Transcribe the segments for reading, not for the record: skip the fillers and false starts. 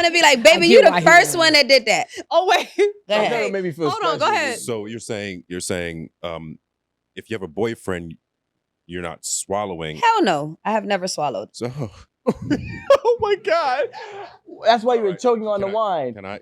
want to be like, baby, you the first one that did that. Oh wait, Go ahead. That made me feel Hold on, go special. ahead. So you're saying, if you have a boyfriend, you're not swallowing. Hell no, I have never swallowed. So Oh my God. That's why you were choking on the wine. can I?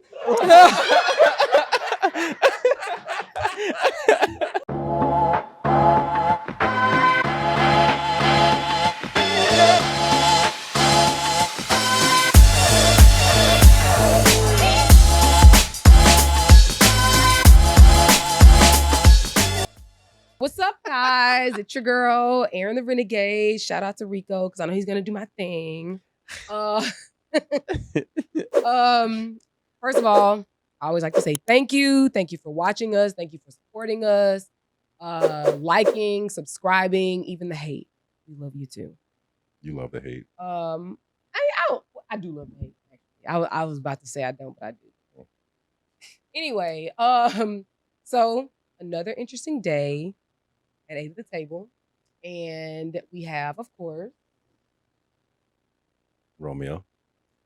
What's up, guys? It's your girl, Erin The Renegade. Shout out to Rico, because I know he's gonna do my thing. First of all, I always like to say thank you. Thank you for watching us. Thank you for supporting us. Liking, subscribing, even the hate. We love you too. You love the hate. I do love the hate. Actually, I was about to say I don't, but I do. Anyway, so another interesting day at 8 at the table, and we have, of course, Romeo.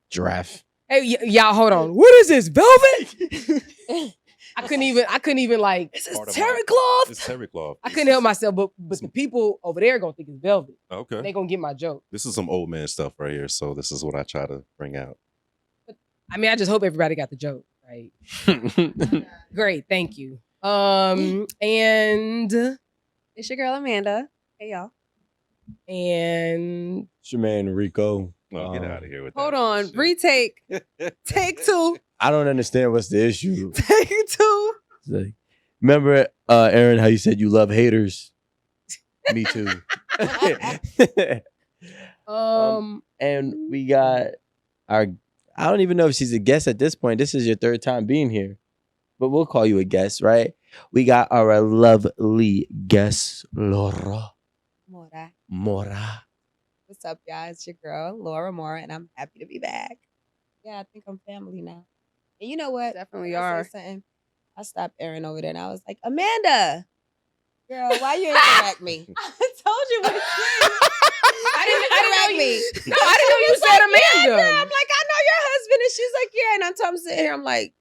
Giraffe. hey, y'all, hold on. What is this, velvet? I couldn't even like. This Part is of terry cloth. It's terry cloth. I couldn't help myself, but the people over there gonna think it's velvet. Okay. They gonna get my joke. This is some old man stuff right here. So this is what I try to bring out. I mean, I just hope everybody got the joke, right? Great, thank you. And It's your girl Amanda. Hey y'all. It's your man Rico. Well, get out of here with Hold that. on. shit. Retake. Take two. I don't understand what's the issue. Take two. It's like, remember, Erin, how you said you love haters? Me too. And we got our, I don't even know if she's a guest at this point. This is your third time being here, but we'll call you a guest, right? We got our lovely guest, Laura Mora. What's up, y'all? It's your girl, Laura Mora, and I'm happy to be back. Yeah, I think I'm family now. And you know what? Definitely I are. said something. I stopped Erin over there, and I was like, Amanda, girl, why you interact me? I told you what it is. I didn't know me. No, I didn't know you said Yeah, Amanda. girl. I'm like, I know your husband. And she's like, yeah. And I'm sitting here, I'm like,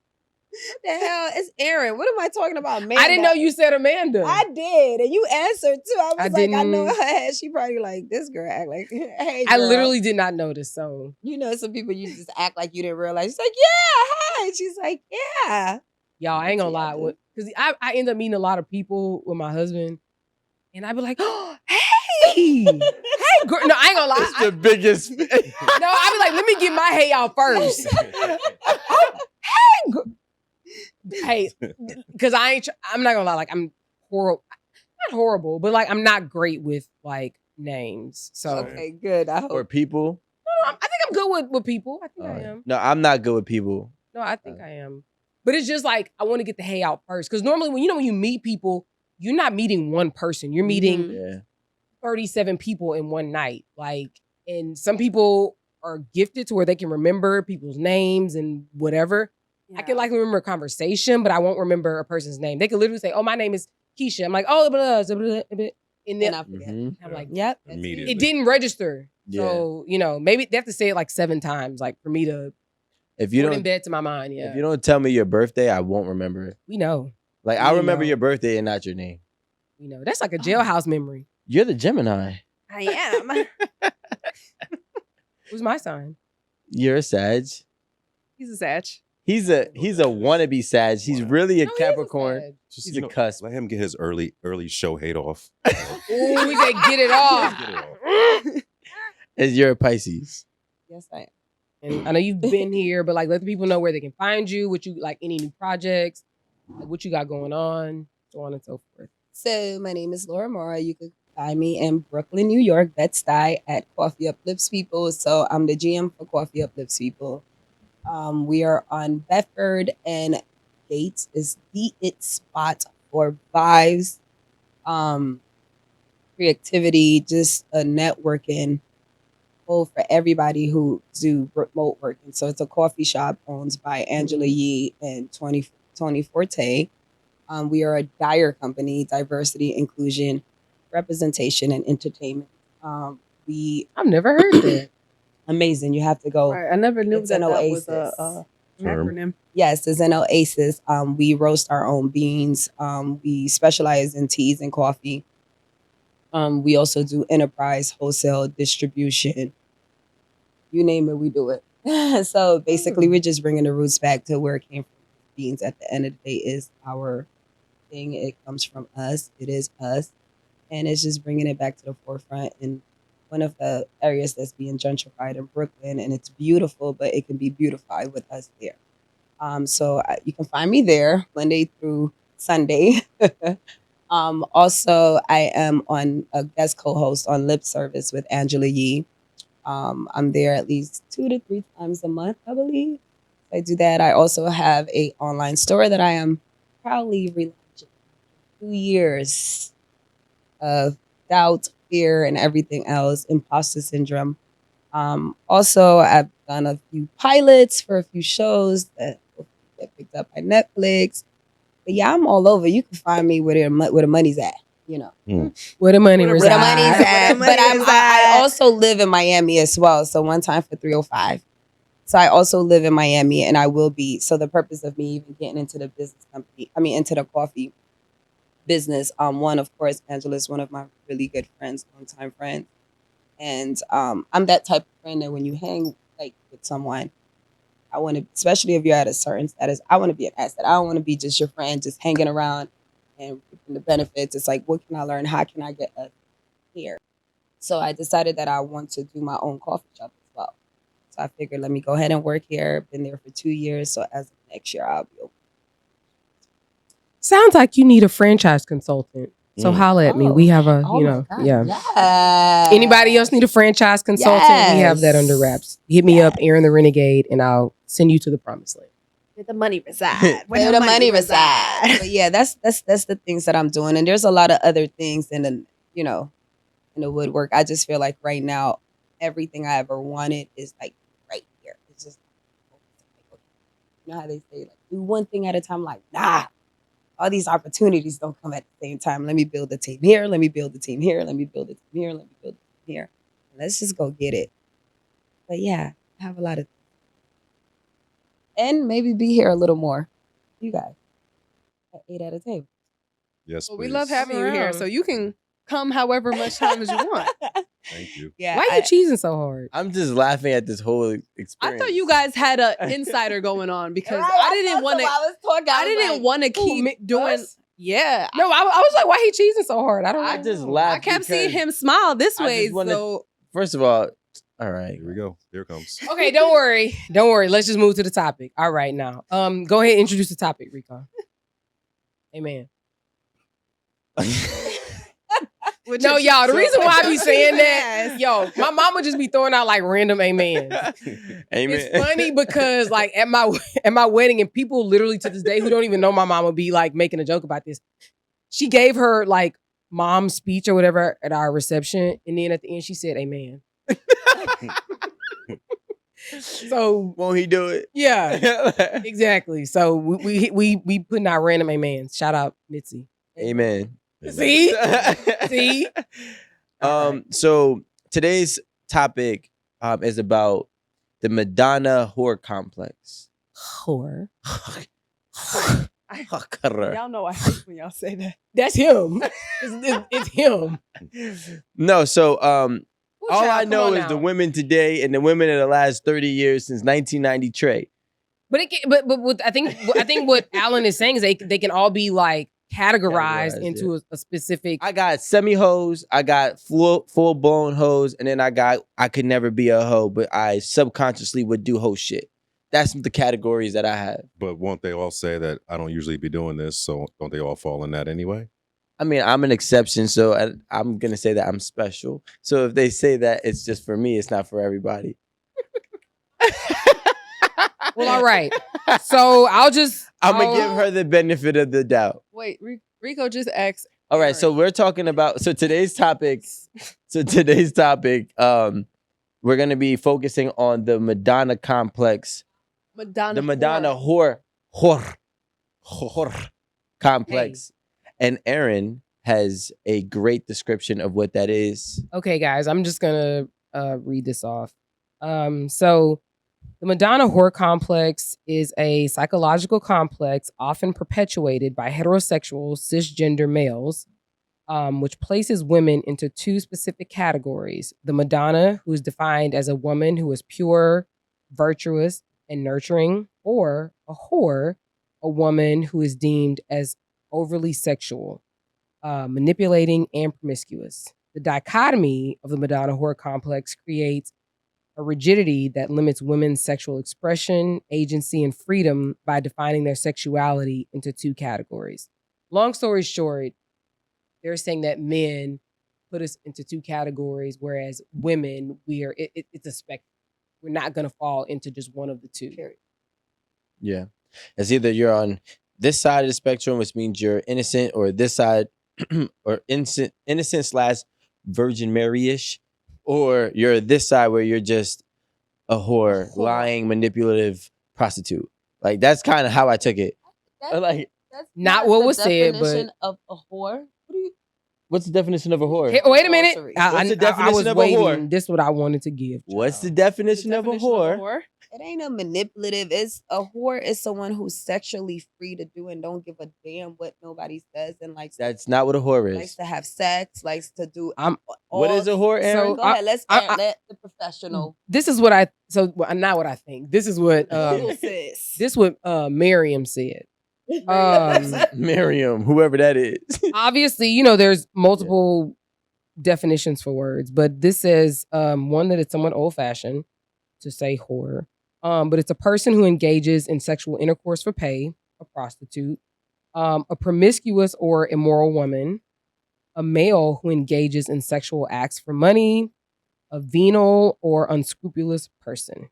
what the hell? It's Erin. What am I talking about, Amanda? I didn't know you said Amanda. I did. And you answered, too. I was I like, I know didn't- her head. She probably like, this girl act like, hey, I girl. literally did not notice. So You know, some people, you just act like you didn't realize. She's like, yeah, hi. She's like, yeah. y'all, I ain't gonna Yeah, lie, because I end up meeting a lot of people with my husband, and I'd be like, oh, hey, hey, girl. No, I ain't gonna lie. It's the biggest. No, I'd be like, let me get my hey out first. Hey, because I'm not gonna lie, like I'm horrible, not horrible, but like I'm not great with like names. So Okay, good. I hope. Or people. I think I'm good with people. I think I am. No, I'm not good with people. No, I think I am. But it's just like I want to get the hey out first, because normally when you meet people, you're not meeting one person. You're meeting Yeah. 37 people in one night. Like, and some people are gifted to where they can remember people's names and whatever. I can like remember a conversation, but I won't remember a person's name. They could literally say, "Oh, my name is Keisha." I'm like, "Oh, blah, blah, blah, blah," and then I forget. Mhm. I'm like, Yep. Immediately. it didn't register. Yeah. So maybe they have to say it like 7 times, like for me to If you put don't, in bed to my mind. Yeah, if you don't tell me your birthday, I won't remember it. we know. Like I You remember know. your birthday and not your name. That's like a jailhouse memory. You're the Gemini. I am. Who's my sign? You're a Sag. He's a Sag. He's a wannabe Sag. He's really a No, he is Capricorn. Sag. Just, He's you a know, cusp. Let him get his early show hate off. Ooh, we said get it off. Get it off. And you're a Pisces. Yes, I am. And I know you've been here, but like let the people know where they can find you, what you like, any new projects, like what you got going on, so on and so forth. So my name is Laura Mora. You can find me in Brooklyn, New York, Bed-Stuy at Coffee Uplifts People. So I'm the GM for Coffee Uplifts People. We are on Bedford and Gates is the it spot for vibes, creativity, just a networking for everybody who do remote working. So it's a coffee shop owned by Angela Yee and Tony Forte. We are a DIRE company, diversity, inclusion, representation, and entertainment. I've never heard that. amazing. You have to go. Right. I never knew It's that an that was oasis. a Term. acronym. Yes, it's an oasis. We roast our own beans. We specialize in teas and coffee. We also do enterprise, wholesale, distribution. You name it, we do it. So basically, we're just bringing the roots back to where it came from. Beans at the end of the day is our thing. It comes from us. It is us, and it's just bringing it back to the forefront. And one of the areas that's being gentrified in Brooklyn, and it's beautiful, but it can be beautified with us there. So you can find me there Monday through Sunday. Also, I am on a guest co-host on Lip Service with Angela Yee. I'm there at least 2 to 3 times a month, I believe. I do that. I also have a online store that I am proudly relaunching. 2 years of doubt, fear, and everything else, imposter syndrome. Also, I've done a few pilots for a few shows that get picked up by Netflix. But yeah, I'm all over. You can find me where the money's at, you know. Where the money Where the Where the resides. money's at. Where the But money I resides. also live in Miami as well. So one time for 305. So I also live in Miami, and I will be. So the purpose of me even getting into the business company, into the coffee business. One, of course, Angela is one of my really good friends, longtime friends. And I'm that type of friend that when you hang like with someone, I want to, especially if you're at a certain status, I want to be an asset. I don't want to be just your friend, just hanging around and reaping the benefits. It's like, what can I learn? How can I get us here? So I decided that I want to do my own coffee shop as well. So I figured, let me go ahead and work here. Been there for 2 years. So as of next year, I'll be open. Sounds like you need a franchise consultant. So holla at me. We have a, Oh you my know, God, yeah. yes. Anybody else need a franchise consultant? We have that under wraps. Hit me up, Erin The Renegade, and I'll send you to the promised land. Where the money reside. Where the money resides. But yeah, that's the things that I'm doing. And there's a lot of other things in the, in the woodwork. I just feel like right now, everything I ever wanted is like right here. It's just, you know how they say, like, do one thing at a time. Like, nah, all these opportunities don't come at the same time. Let me build a team here. Let me build a team here. Let me build a team here. Let me build a team here. Let's just go get it. But yeah, I have a lot of, and maybe be here a little more. You guys, at 8 at a table. Yes, Well, please. we love having you here, Around. so you can come however much time as you want. Thank you. Yeah. Why you cheesing so hard? I'm just laughing at this whole I experience. thought you guys had an insider going on because Right, I didn't want to. I didn't want to keep doing. us? Yeah, No, I was like, why he cheesing so hard? I don't know. I just laughed. I kept seeing because- him smile this I way. just wanna- So First of all right. Here we go. Here it comes. Okay, don't worry. Don't worry. Let's just move to the topic. All right, now. Go ahead and introduce the topic, Rico. Amen. No, y'all, the reason why I be saying that, yo, my mama just be throwing out like random amen. Amen. It's funny because like at my wedding, and people literally to this day who don't even know my mama be like making a joke about this. She gave her like mom's speech or whatever at our reception, and then at the end she said amen. So Won't he do it? yeah, exactly. So we putting out random amens. Shout out Mitzi. Amen. See? See? So today's topic is about the Madonna whore complex. Whore. y'all know I hate when y'all say that. That's him. It's him. No, so Ooh, all child, I come know on is now. the women today and the women of the last 30 years since 1993. But what I think what Alan is saying is they can all be like categorized Categorized, into a specific. I got semi hoes, I got full blown hoes, and then I could never be a hoe, but I subconsciously would do hoe shit. That's the categories that I have. But won't they all say that I don't usually be doing this? So don't they all fall in that anyway? I mean, I'm an exception, so I'm gonna say that I'm special. So if they say that it's just for me, it's not for everybody. Well, all right. So I'm gonna I'll- give her the benefit of the doubt. Wait, Rico just asked. All right, so we're talking about today's topic. We're gonna be focusing on the Madonna complex, Madonna. the Madonna whore complex, and Erin has a great description of what that is. Okay, guys, I'm just gonna read this off. So the Madonna whore complex is a psychological complex often perpetuated by heterosexual cisgender males, which places women into two specific categories. The Madonna, who is defined as a woman who is pure, virtuous, and nurturing, or a whore, a woman who is deemed as overly sexual, manipulating, and promiscuous. The dichotomy of the Madonna whore complex creates a rigidity that limits women's sexual expression, agency, and freedom by defining their sexuality into two categories. Long story short, they're saying that men put us into two categories, whereas women, it's a spectrum. We're not going to fall into just one of the two. Yeah. It's either you're on this side of the spectrum, which means you're innocent, or this side, or innocent slash Virgin Mary-ish, or you're this side where you're just a whore, lying, manipulative prostitute. Like, that's kind of how I took it. That's Not what was said, definition but of a whore. What do you? What's the definition of a whore? Hey, wait a minute. Groceries. What's the I definition was of a waiting. whore? This is what I wanted to give. What's the child. definition of a whore? It ain't a manipulative. It's a whore is someone who's sexually free to do and don't give a damn what nobody says and likes. That's not what a whore Likes is. to have sex. Likes to do. What is a whore, Aaron? Go ahead. Let's let the Mm. professional. This is what not what I think. This is what Google says. this what Miriam said. Miriam, whoever that is. Obviously, there's multiple definitions for words, but this says one that it's somewhat old fashioned to say whore. But it's a person who engages in sexual intercourse for pay, a prostitute, a promiscuous or immoral woman, a male who engages in sexual acts for money, a venal or unscrupulous person.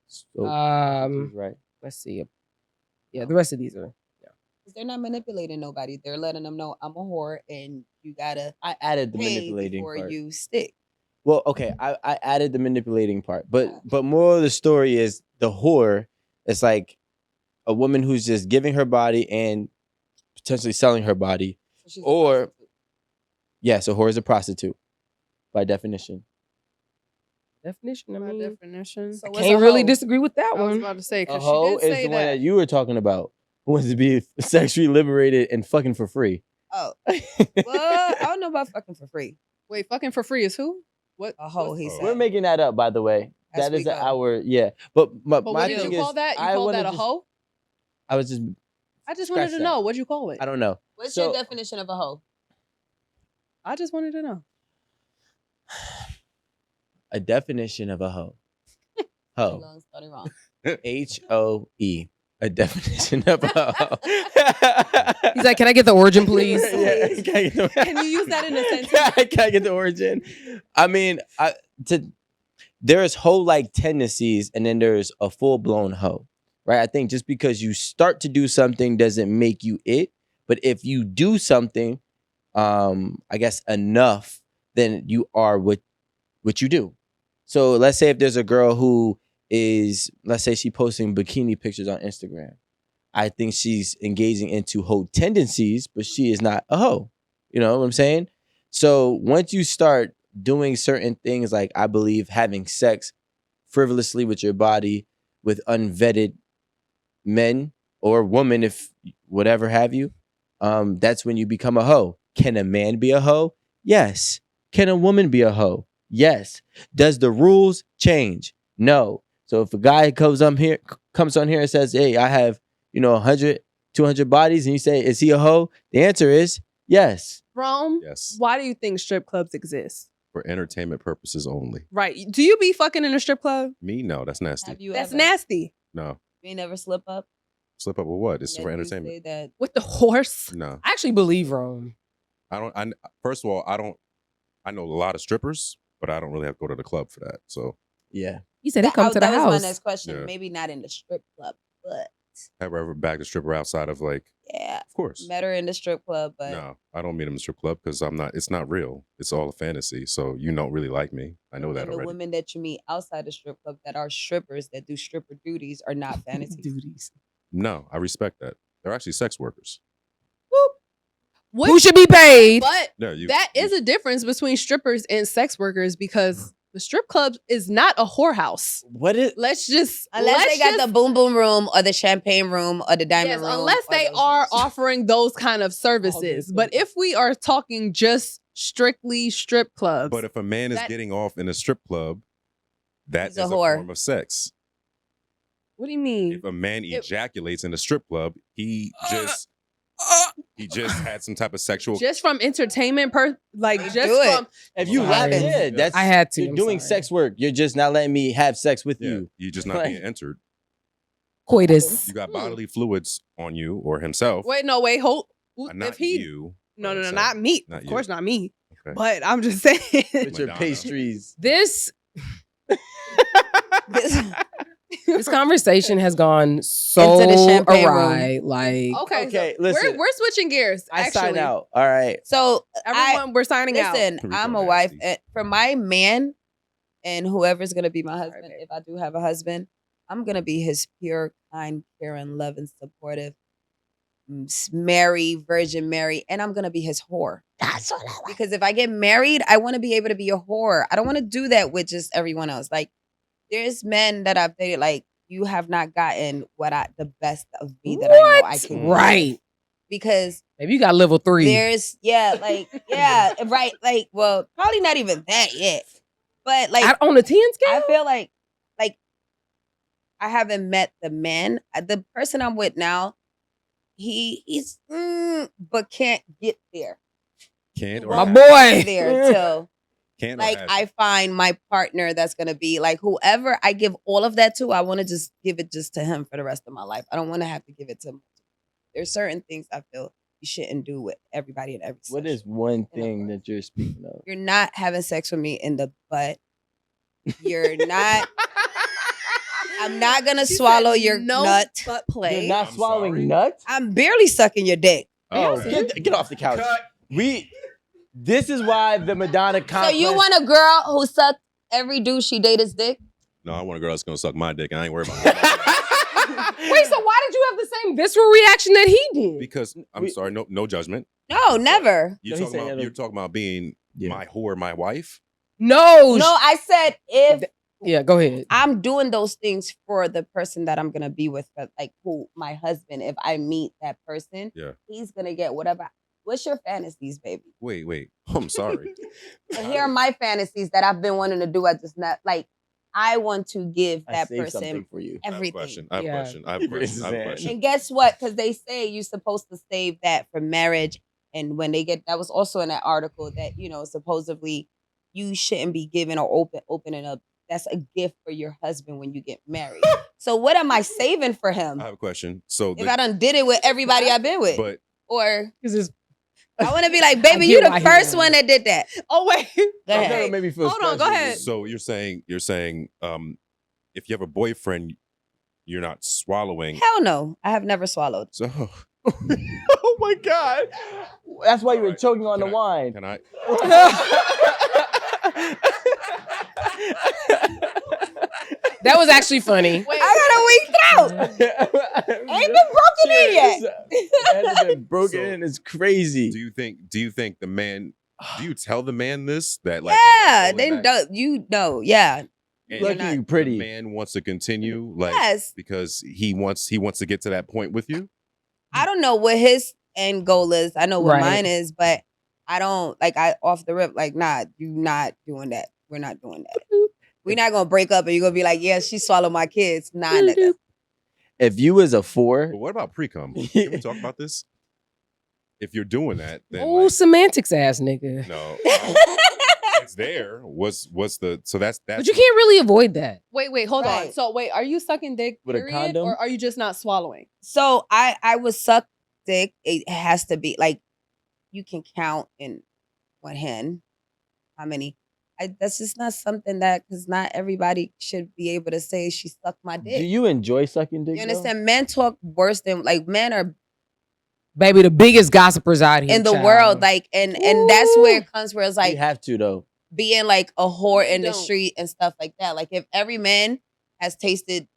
So, right. Let's see. Yeah, the rest of these are. They're not manipulating nobody. They're letting them know I'm a whore and you gotta. I added the pay manipulating before part. you stick. Well, okay, I added the manipulating part, but more of the story is the whore. It's like a woman who's just giving her body and potentially selling her body, So she's a or prostitute. yes, a whore is a prostitute by definition. Definition. I My mean, definition. So what's a can't really hoe? disagree with that I was one. about to say A because hoe she is did say the one that. that you were talking about, who wants to be sexually liberated and fucking for free. Oh, well, I don't know about fucking for free. Wait, fucking for free is who? What? A hoe, what's- he said. We're making that up, by the way. As That we is go. our But my But what did thing you call is, that? You I called wanna that a just- hoe? I was just I just wanted scratch to that. know. What'd you call it? I don't know. What's So- your definition of a hoe? I just wanted to know. A definition of a hoe. Hoe. Long story wrong. HOE. A definition of a hoe. He's like, "Can I get the origin, please?" Yeah, can I get the- Can you use that in a sentence? Can I get the origin? I mean, there's hoe-like tendencies, and then there's a full-blown hoe, right? I think just because you start to do something doesn't make you it, but if you do something, I guess enough, then you are what you do. So let's say if there's a girl who is, let's say she posting bikini pictures on Instagram. I think she's engaging into hoe tendencies, but she is not a hoe. You know what I'm saying? So once you start doing certain things, like I believe having sex frivolously with your body with unvetted men or women, if whatever have you, that's when you become a hoe. Can a man be a hoe? Yes. Can a woman be a hoe? Yes. Does the rules change? No. So if a guy comes on here and says, "Hey, I have 100, 200 bodies," and you say, "Is he a hoe?" The answer is yes. Rome, Yes. why do you think strip clubs exist? For entertainment purposes only. Right. Do you be fucking in a strip club? Me? No, that's nasty. Have you That's ever? nasty. No. You ain't never slip up? Slip up with what? It's That for you entertainment. say that With the horse? No. I actually believe Rome. First of all, I know a lot of strippers, but I don't really have to go to the club for that. So Yeah. He said he come to the that was my house. next question. Yeah. Maybe not in the strip club, but have I ever bagged a stripper outside of like, yeah, of course. met her in the strip club. But No, I don't meet him in the strip club because it's not real. It's all a fantasy. So you don't really like me. I know that and the already. women that you meet outside the strip club that are strippers that do stripper duties are not fantasy. Duties. No, I respect that. They're actually sex workers. What- Who should be paid? But Yeah, that is a difference between strippers and sex workers because The strip club is not a whorehouse. What is? Unless they got the boom boom room or the champagne room or the diamond room. Unless they are offering those kind of services. But if we are talking just strictly strip clubs. But if a man is getting off in a strip club, that is a a whore. form of sex. What do you mean? If a man ejaculates in a strip club, he just had some type of sexual. Just from entertainment, If you have it, that's I had to. You're doing sex work. You're just not letting me have sex with you. You're just not being entered. Coitus. You got bodily fluids on you or himself. Hold. Not if he, you. No, not me. Not of course, not me. Okay. But I'm just saying. With your pastries. This conversation has gone so Into the champagne awry. room. Like, Okay, listen. we're switching gears. I Actually, sign out. All right. So everyone, we're signing out. listen, I'm a wife. And for my man and whoever's going to be my husband, if I do have a husband, I'm going to be his pure, kind, caring, loving, supportive, Mary, Virgin Mary, and I'm going to be his whore. That's all I want. Because if I get married, I want to be able to be a whore. I don't want to do that with just everyone else. Like, there's men that I've dated, like, you have not gotten the best of me that I know I can give. Right. Because maybe you got level 3. there's, right. Like, well, probably not even that yet. But like on a 10 scale? I feel like I haven't met the man. The person I'm with now, he's but can't get there. Can't or my has. boy there till Can't like or has. I find my partner that's gonna be like whoever I give all of that to, I want to just give it just to him for the rest of my life. I don't want to have to give it to him. There's certain things I feel you shouldn't do with everybody in every What session. is one thing that you're speaking of? You're not having sex with me in the butt. You're not. I'm not gonna swallow your nut. Butt play. You're not swallowing nuts? I'm barely sucking your dick. Oh, get off the couch. This is why the Madonna complex. So you want a girl who sucked every dude she dated dick? No, I want a girl that's gonna suck my dick, and I ain't worried about that. Wait, so why did you have the same visceral reaction that he did? Because I'm sorry, no judgment. No, never. You're talking about being my whore, my wife. No, I said if. Yeah, go ahead. I'm doing those things for the person that I'm gonna be with, like who my husband. If I meet that person, he's gonna get whatever. What's your fantasies, baby? Wait. I'm sorry. And here are my fantasies that I've been wanting to do. I just not like. I want to give that person for you. everything. I have a question. And guess what? Because they say you're supposed to save that for marriage. And when they get, that was also in that article that, supposedly you shouldn't be giving or opening up. That's a gift for your husband when you get married. So what am I saving for him? I have a question. So if I done did it with everybody I've been with, or because I want to be like, baby, you the first one that did that. Oh wait, go ahead. Made me feel Hold on, go ahead. So you're saying, if you have a boyfriend, you're not swallowing. Hell no, I have never swallowed. So. Oh my God, that's why you were choking on the wine. Can I? That was actually funny. Wait, I got a weak throat. Ain't been broken in yet. It hasn't been broken in. It's crazy. Do you think the man? Do you tell the man this that they know yeah. Looking pretty. The man wants to continue yes, because he wants to get to that point with you. I don't know what his end goal is. I know what mine is, but I don't off the rip nah, you not doing that. We're not doing that. We're not gonna break up and you're gonna be like, yeah, she swallowed my kids. Nah, nigga. If you was a 4, but what about pre-cum? Can we talk about this? If you're doing that, then semantics ass nigga. No, it's there. What's the so that's but you can't really avoid that. Wait, hold on. So wait, are you sucking dick with a condom, or are you just not swallowing? So I would suck dick. It has to be like you can count in one hand how many. That's just not something because not everybody should be able to say she sucked my dick. Do you enjoy sucking dick? You understand? Men talk worse than men are. Baby, the biggest gossipers out here in the world, and that's where it comes where it's like you have to though being like a whore in the street and stuff like that. Like if every man has tasted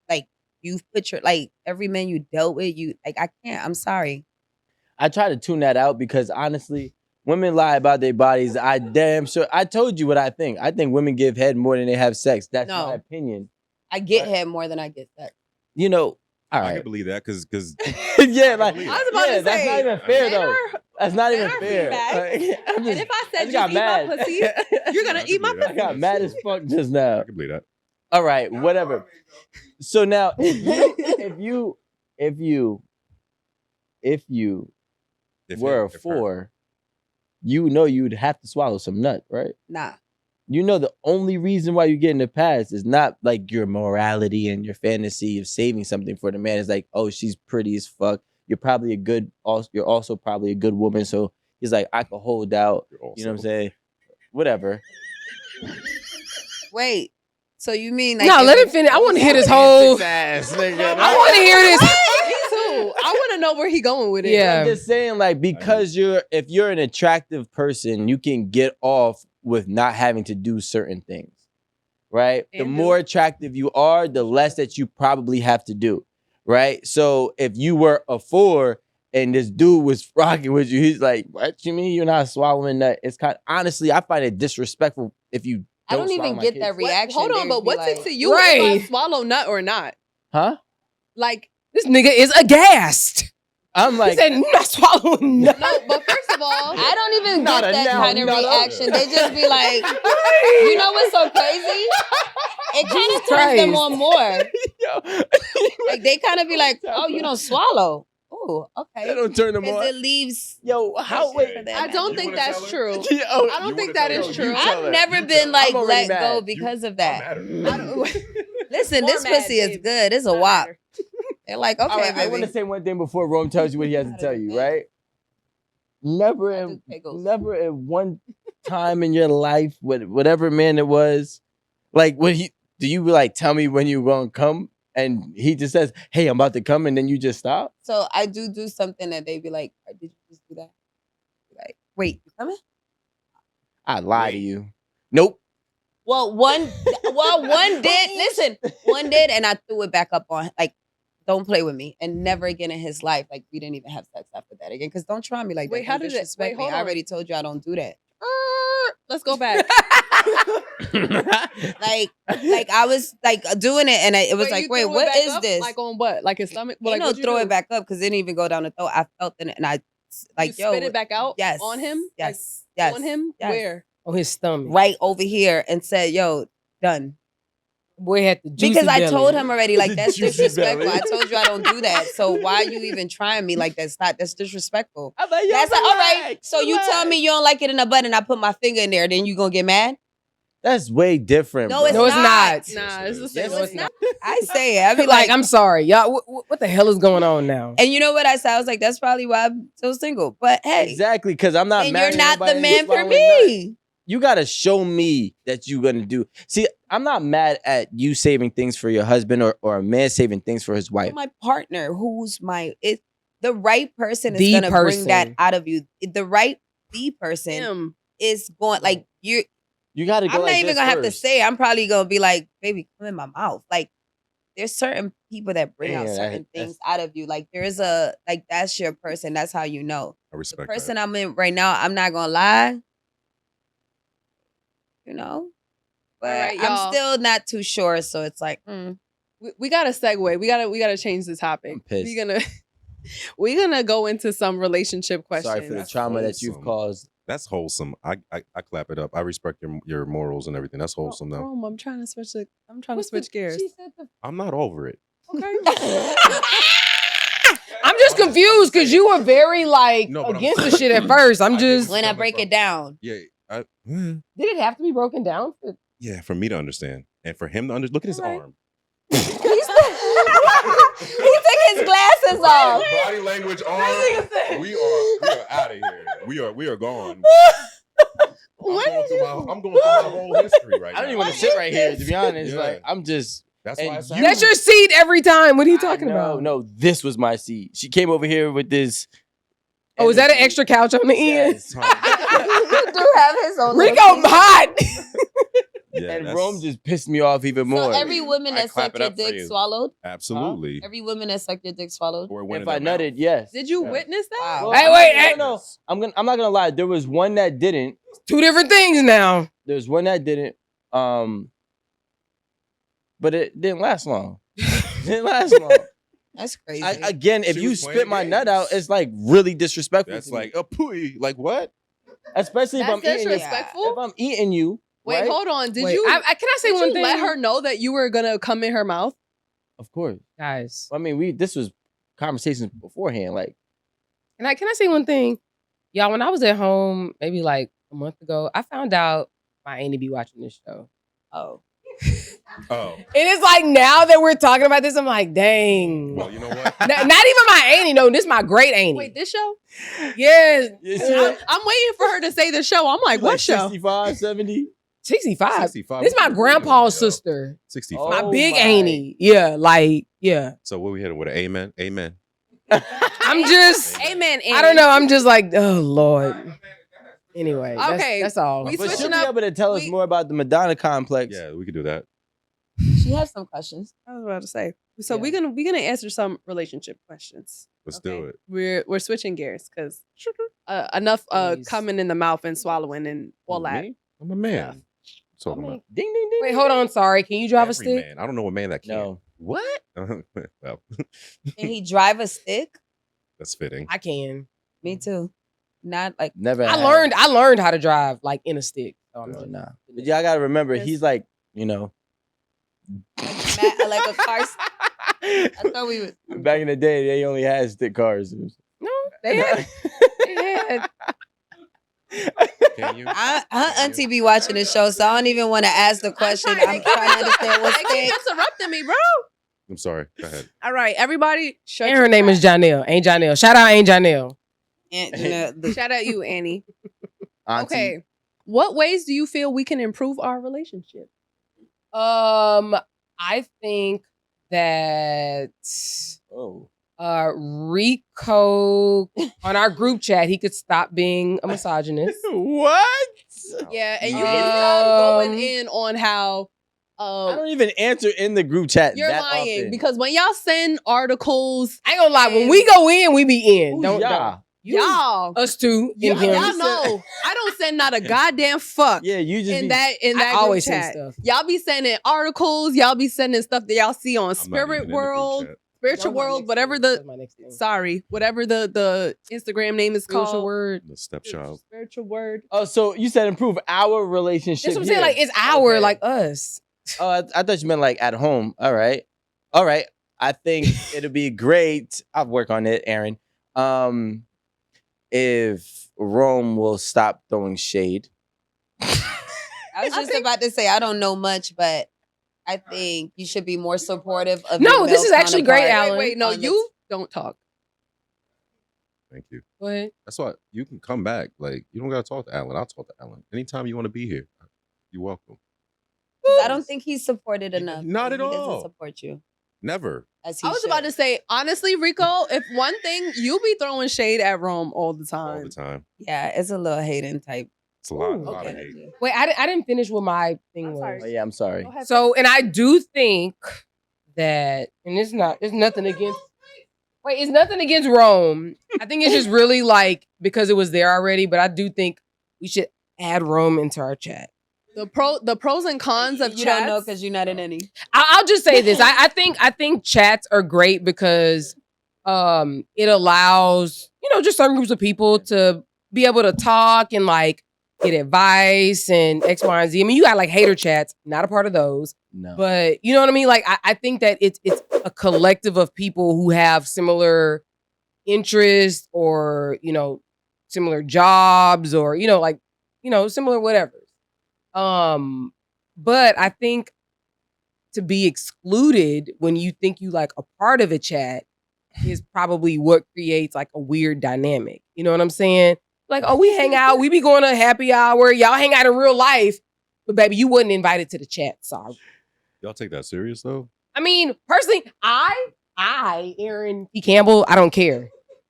you've put your every man you dealt with, I can't. I'm sorry. I try to tune that out because honestly, women lie about their bodies. I damn sure. I told you what I think. I think women give head more than they have sex. That's No. my opinion. I get head more than I get sex. You know, all I can right. believe that because Yeah, like believe I was about to that's say, not even fair men though. are- That's not men even are fair. feedback. Like, I'm And if I said just just got eat my mad. pussy, you're gonna I can eat my believe that. I got mad as fuck just now. I can believe that. All right, whatever. So now, if you If were him- a if her. 4, you know you'd have to swallow some nut, right? Nah. You know the only reason why you get in the past is not like your morality and your fantasy of saving something for the man. It's like, oh, she's pretty as fuck. You're probably you're also probably a good woman. So he's like, I could hold out. You know what I'm saying? Whatever. Wait. So you mean like No, if let him it's- finish. I want to hear this whole. ass nigga. I want to hear this. Me too. I want to know where he going with it. Yeah. I'm just saying, like, because if you're an attractive person, you can get off with not having to do certain things, right? The And more attractive you are, the less that you probably have to do, right? So if you were a 4 and this dude was rocking with you, he's like, "What you mean you're not swallowing that?" It's honestly, I find it disrespectful if you. I don't swallow even my get kids. that What- reaction. hold on, They'd but be what's like, it to you if Right. I swallow nut or not? Huh? Like, This nigga is aghast. I'm He like, said, "I'm not swallowing nut." no, but first of all, I don't even Not get a that now, kind of not a- reaction. They just be like, you know what's so crazy? It kind of turns them Christ. on more. yo, Like they kind of be like, oh, you don't swallow. Oh, They okay. don't turn them Because on. it leaves. Yo, how? wait Wait, for them. I don't You think wanna that's tell true. Yo, I don't You think wanna that tell is her, true. you tell I've her. never You been tell- like I'm already let mad. go because of that. Listen, More this mad, pussy is babe. good. It's a Not wop. matter. They're like, okay, All right, I baby. want to say one thing before Rome tells you what he has to Gotta tell do you, that. right? Never I in, do pickles. never in one time in your life, with whatever man it was, like do you like tell me when you gonna come, and he just says, "Hey, I'm about to come," and then you just stop? So I do something that they be like, did you just do that? Like, wait, you coming? I lie to you. Nope. Well, one did. Listen, one did, and I threw it back up on. Like, don't play with me, and never again in his life. Like, we didn't even have sex after that again. Because don't try me like Wait, that. how Don't did it- disrespect wait, me. hold I on. already told you I don't do that. Let's go back. Like I was like doing it, and it was Wait, like, you wait, threw it what back is up? this? Like on what? Like his stomach? You Like, know, what'd you throw do? it back up because it didn't even go down the throat. I felt it, and I like, you yo, spit it back out? yes, On him? yes, Like, yes, on him? yes. Where? On his stomach. right over here, and said, yo, done. Boy had the juicy Because I belly. told him already, like, The that's juicy disrespectful. belly. I told you I don't do that. So why are you even trying me like that's disrespectful? I'm like, yo, That's like, all right. relax, So you tell relax. me you don't like it in the butt and I put my finger in there, then you gonna get mad? That's way different. No, bro. it's No, it's not. Nah, it's the same. No, it's thing. not. I say it. I be Like, like, I'm sorry, y'all. What the hell is going on now? and you know what I said? I was like, that's probably why I'm so single. But hey, Exactly, because I'm not and marrying you're not nobody the who's man for swallowing nuts. me. You gotta show me that you're gonna do. See, I'm not mad at you saving things for your husband or a man saving things for his wife. My partner, who's the right person is The gonna bring that person. out of you. The person Him. is going like you. You gotta go. I'm like not even this gonna have to first. say. I'm probably gonna be like, baby, come in my mouth. Like, there's certain people that bring out Yeah, certain that's- things out of you. Like, that's your person. That's how you know. I The respect person that. I'm in right now, I'm not gonna lie. You know, but All right, y'all. I'm still not too sure. So it's like, We got to segue. We gotta change the topic. I'm pissed. We're gonna go into some relationship questions. Sorry for the trauma that you've wholesome. caused. That's wholesome. I clap it up. I respect your morals and everything. That's wholesome though. Rome, I'm trying to switch gears. I'm not over it. I'm just confused because you were very like No, but I'm against the saying- shit at first. I I'm get just. when I break it down, Yeah, Did it have to be broken down? yeah. For me to understand, and for him to understand. Look at his Alright. arm. he took his glasses off. Body language arm. We are out of here. We are gone. I'm going through my whole history right now. I don't even want to sit right here, to be honest. Yeah. Like, I'm just. That's and why it's you- That's your seat every time. What are you talking about? No, this was my seat. She came over here with this. Oh, is that an energy. extra couch on the end? Yes. He do have his own. Rico, little I'm piece. hot. Yeah, and that's- Rome just pissed me off even more. So every woman I that clap sucked it your up for dick you. swallowed. Absolutely. Every woman that sucked your dick swallowed. Or it went if in I their nutted, mouth. yes. Did you Yeah. witness that? Wow. Well, Hey, wait, no. I'm not gonna lie. There was one that didn't. Two different things now. There's one that didn't. But it didn't last long. It didn't last long. That's crazy. Again, if She you was spit playing my nut out, games. it's like really disrespectful. That's to me. like a pooey. Like what? Especially if That's I'm eating you. disrespectful. If I'm eating you, Wait, right? hold on. Did Wait, you? can I say did one you thing? let her know that you were gonna come in her mouth? Of course. Guys, I mean, this was conversations beforehand. Like, can I say one thing? Y'all, when I was at home, maybe like a month ago, I found out my auntie be watching this show. Oh. Oh. And it's like now that we're talking about this, I'm like, dang. Well, you know what? Not even my auntie, no, this is my great auntie. Wait, this show? Yes. I'm waiting for her to say the show. I'm like, what show? 65, 70? 65. 65. This is my grandpa's sister. 65. My Oh big my. auntie. Yeah, like, yeah. So what we hitting with an amen? Amen. I'm just, Amen. I don't know. I'm just like, oh, Lord. Anyway, Okay, that's all. we But she'll switching be up. able to tell us more about the Madonna complex. Yeah, we could do that. She has some questions. I was about to say. So Yeah. we're gonna answer some relationship questions. Let's Okay. do it. We're switching gears because enough Please. coming in the mouth and swallowing and all that. Me? I'm a man. Talking about Ding, ding, ding. Wait, hold on. Sorry. Can you drive a every stick? man. I don't know a man that can. No. What? Well, Can he drive a stick? that's fitting. I can. Me too. Not like Never. I had. learned how to drive like in a stick. So I'm No, just- nah. But y'all gotta remember, Yes. he's like, you know, like a car. I thought we would. back in the day, they only had stick cars. No, they had. They had. Can you? Her Can auntie you? be watching the show, so I don't even want to ask the question. I'm trying to understand what's They keep stick. interrupting me, bro. I'm sorry. Go ahead. All right, everybody, shut And your her name is trap. Janelle. Ain't Janelle. Shout out Ain't Janelle. Shout out you, Annie. Auntie. Okay. What ways do you feel we can improve our relationship? I think that Oh. Rico on our group chat, he could stop being a misogynist. What? Yeah, and you need to stop going Um, in on how I don't even answer in the group chat. you're that lying often. because when y'all send articles, I ain't gonna lie, when we go in, we be in. Who's Don't y'all? y'all, us two y'all, and him. know I don't send not a goddamn fuck Yeah, you just in be, that I group always send chat. stuff. Y'all be sending articles, y'all be sending stuff that y'all see on I'm not even in Spirit the group World, chat. Spiritual That's my World, next whatever thing. the That's my next thing. sorry, whatever the Instagram name is Spiritual called. word. The stepchild. Spiritual Word. Oh, so you said improve our relationship. That's what I'm saying. here. Like it's our, Okay. like us. Oh, I thought you meant like at home. All right. I think it'll be great. I'll work on it, Erin. If Rome will stop throwing shade. I was just about to say I don't know much, but I think you should be more supportive of. No, your this male is actually great, counterpart. Alan. Wait, no, on the- you don't talk. Thank you. Go ahead. That's why you can come back. Like you don't gotta talk to Alan. I'll talk to Alan anytime you want to be here. You're welcome. 'Cause I don't think he's supported enough. Not at He all. doesn't support you Never. as he I was should. about to say, honestly, Rico, if one thing, you be throwing shade at Rome all the All time. the time. Yeah, it's a little hating type. It's a lot. Ooh, A lot of Okay. hate. Wait, I didn't finish what my thing I'm was. sorry. Oh yeah, I'm sorry. Go ahead. So, and I do think that, and it's nothing against. Wait, it's nothing against Rome. I think it's just really like because it was there already. But I do think we should add Rome into our chat. the pros and cons of You don't know chats. because you're not in any. I'll just say this. I think chats are great because it allows just certain groups of people to be able to talk and like get advice and X, Y, and Z. I mean, you got like hater chats, not a part of those. No. But you know what I mean? Like I think that it's a collective of people who have similar interests or, similar jobs or, similar whatever. But I think to be excluded when you think you like a part of a chat is probably what creates like a weird dynamic. You know what I'm saying? Like, oh, we hang out, we be going to happy hour, y'all hang out in real life, but baby, you wasn't invited to the chat. Sorry. Y'all take that serious though? I mean, personally, I, Aaron P. Campbell, I don't care.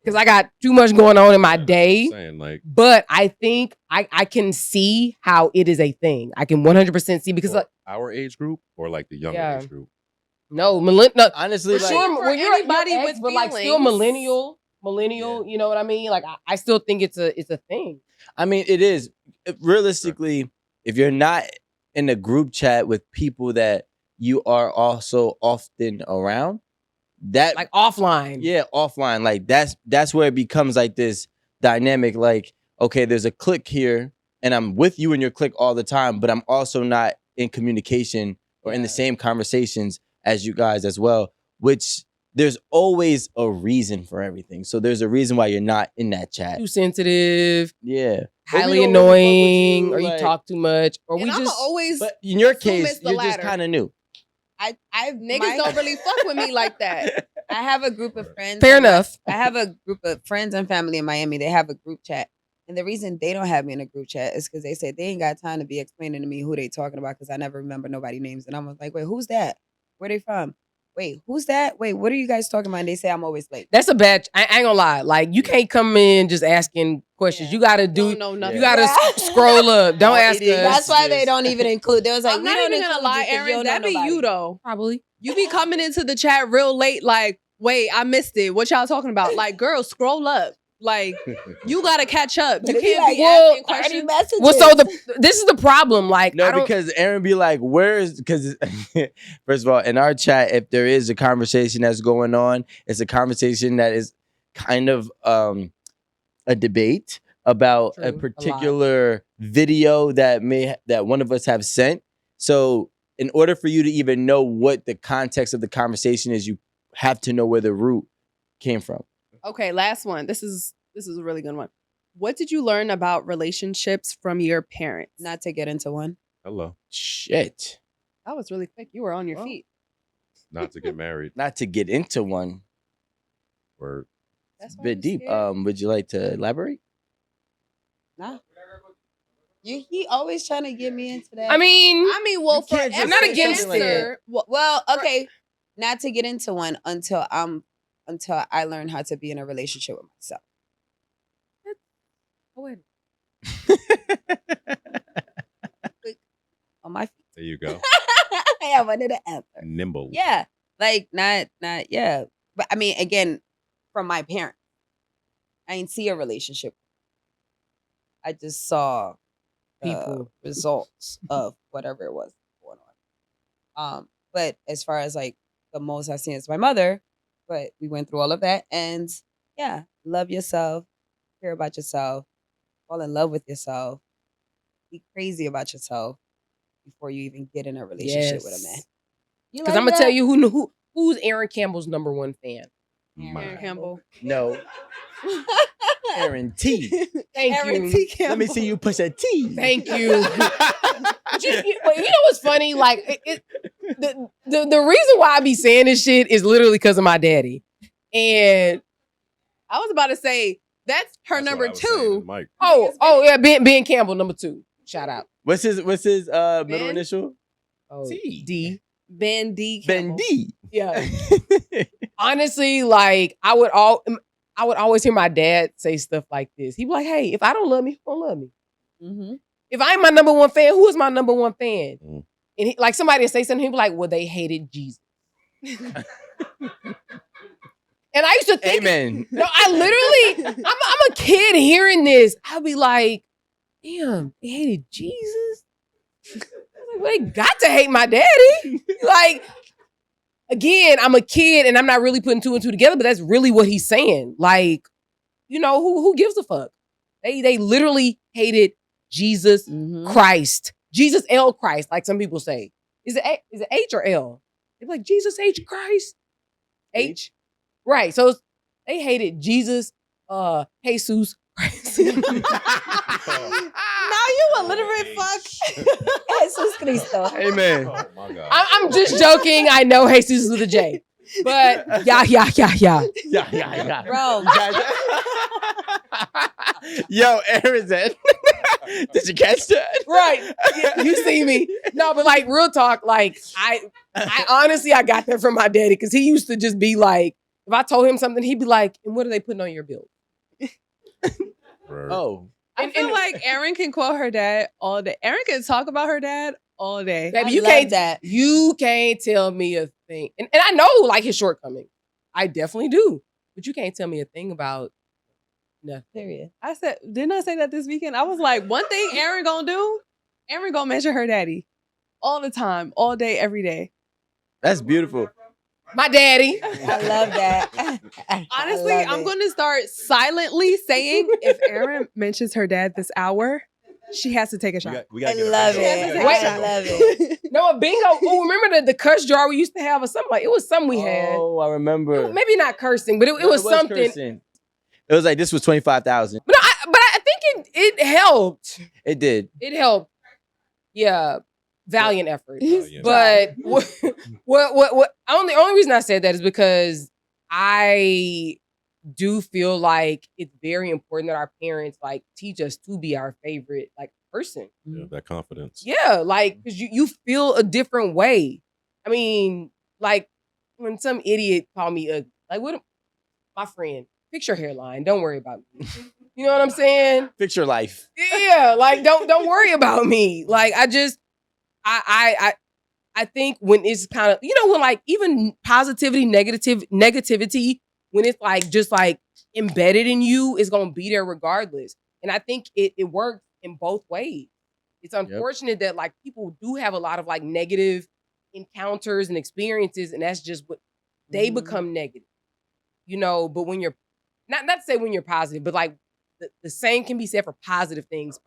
because I got too much going on in my Yeah, that's what I'm day. saying, like, But I think I can see how it is a thing. I can 100% see because for like our age group or like the younger Yeah. age group. no, Honestly, For like, sure. when you're anybody ex, with but like still feelings. millennial, you know what I mean? Like I still think it's a thing. I mean, it is realistically. If you're not in a group chat with people that you are also often around, that Like offline. yeah, offline, like that's where it becomes like this dynamic. Like, okay, there's a click here, and I'm with you in your click all the time, but I'm also not in communication or in the Yeah. same conversations as you guys as well. Which there's always a reason for everything. So there's a reason why you're not in that chat. Too sensitive, Yeah. highly don't really fuck with annoying, you, or you like- talk too much, or And we I'm just always But in your assume case, it's the you're just latter. kind of new. niggas don't really fuck with me like that. I have a group of friends. fair in my- enough. I have a group of friends and family in Miami. They have a group chat. And the reason they don't have me in a group chat is because they said they ain't got time to be explaining to me who they talking about because I never remember nobody names. And I'm like, wait, who's that? Where they from? Wait, who's that? Wait, what are you guys talking about? And they say I'm always late. That's a bad. I ain't gonna lie. Like you can't come in just asking questions. Yeah. You gotta do. Don't know nothing. You gotta Yeah. scroll up. Don't All ask it is- us. That's why they don't even include. There was like, I'm we not don't even gonna include lie, you 'cause you Erin. don't That know be nobody. you though. Probably. You be coming into the chat real late, like, wait, I missed it. What y'all talking about? Like, girl, scroll up. Like, you gotta catch up. You But it be can't like, be well, asking questions. messages. Well, so this is the problem. Like No, I don't. because Aaron be like, where's, because first of all, in our chat, if there is a conversation that's going on, it's a conversation that is kind of a debate about True, a a lot. particular video that one of us have sent. So in order for you to even know what the context of the conversation is, you have to know where the root came from. Okay, last one. This is a really good one. What did you learn about relationships from your parents? Not to get into one. Hello. Shit. That was really quick. You were on your Well. feet. Not to get married. Not to get into one. Or That's It's a why bit I'm deep. scared. Would you like to elaborate? Nah. He always trying to get me into that. I mean, Well, You for can't just every say answer, something like that. well, okay. Not to get into one until I learn how to be in a relationship with myself. oh, wait. On my feet. there you go. I wanted to answer. Nimble. Yeah. Like not yeah. But I mean, again, from my parents. I ain't see a relationship. I just saw People. results of whatever it was going on. But as far as like the most I've seen is my mother, but we went through all of that. And yeah, love yourself, care about yourself, fall in love with yourself, be crazy about yourself before you even get in a relationship with a man. Yes. You Because like I'm gonna that? tell you who's Aaron Campbell's number one fan. My- Aaron Campbell. No. Aaron T. Thank Aaron you. T. Campbell. Let me see you push a T. Thank you. But you know what's funny? Like the reason why I be saying this shit is literally because of my daddy. And I was about to say that's her That's what number I was saying to two. Mike. oh yeah, Ben Campbell number 2. Shout out. What's his middle Ben? initial? Oh, T. D. Ben D. Ben Campbell. D. Yeah. Honestly, like I would always hear my dad say stuff like this. He'd be like, "Hey, if I don't love me, who gonna love me? Mm-hmm. If I ain't my number one fan, who is my number one fan?" Mm. And like somebody would say something, he'd be like, "Well, they hated Jesus." And I used to think, Amen. no, I literally, I'm a kid hearing this. I'd be like, "Damn, they hated Jesus." I was like, well, they got to hate my daddy. Like, again, I'm a kid and I'm not really putting 2 and 2 together, but that's really what he's saying. Like, you know, who gives a fuck? They literally hated Jesus Mm-hmm. Christ. Jesus L Christ, like some people say. Is it H or L? They're like, Jesus H Christ. H. Right. So they hated Jesus, Jesus Christ. Now you illiterate fuck. Jesus Cristo. Amen. Oh my God. I'm just joking. I know Jesus is with a J. But yeah. Yeah. Bro. Yo, Aaron said, did you catch that? Right. You see me. No, but like real talk, like I honestly I got that from my daddy because he used to just be like, If I told him something, he'd be like, "And what are they putting on your bill?" Right. Oh, I feel like Erin can quote her dad all day. Erin can talk about her dad all day. Baby, I you love can't that. You can't tell me a thing. And I know like his shortcomings. I definitely do. But you can't tell me a thing about nothing. Period. I said, didn't I say that this weekend? I was like, one thing Erin gonna do, Erin gonna mention her daddy all the time, all day, every day. that's beautiful. My daddy. I love that. Honestly, I'm gonna start silently saying if Erin mentions her dad this hour, she has to take a shot. We I gotta get a love bingo. it. We gotta Wait. get a I bingo. love it. No, a bingo. Oh, remember the cuss jar we used to have or something like it was something we had. Oh, I remember. Maybe not cursing, but it No, was something. cursing. It was like this was 25,000. But I think it helped. It did. It helped. Yeah. Valiant effort. Valiant. But what only reason I said that is because I do feel like it's very important that our parents like teach us to be our favorite like person. Yeah, that confidence. Yeah, like because you feel a different way. I mean, like when some idiot called me a like what my friend, fix your hairline. Don't worry about me. You know what I'm saying? Fix your life. Yeah, like don't worry about me. Like I think when it's kind of when like even positivity, negativity, when it's like just like embedded in you, is gonna be there regardless. And I think it works in both ways. It's unfortunate that like people do have a lot of like negative encounters and experiences, and that's just what they become negative. But when you're not to say when you're positive, but like the same can be said for positive things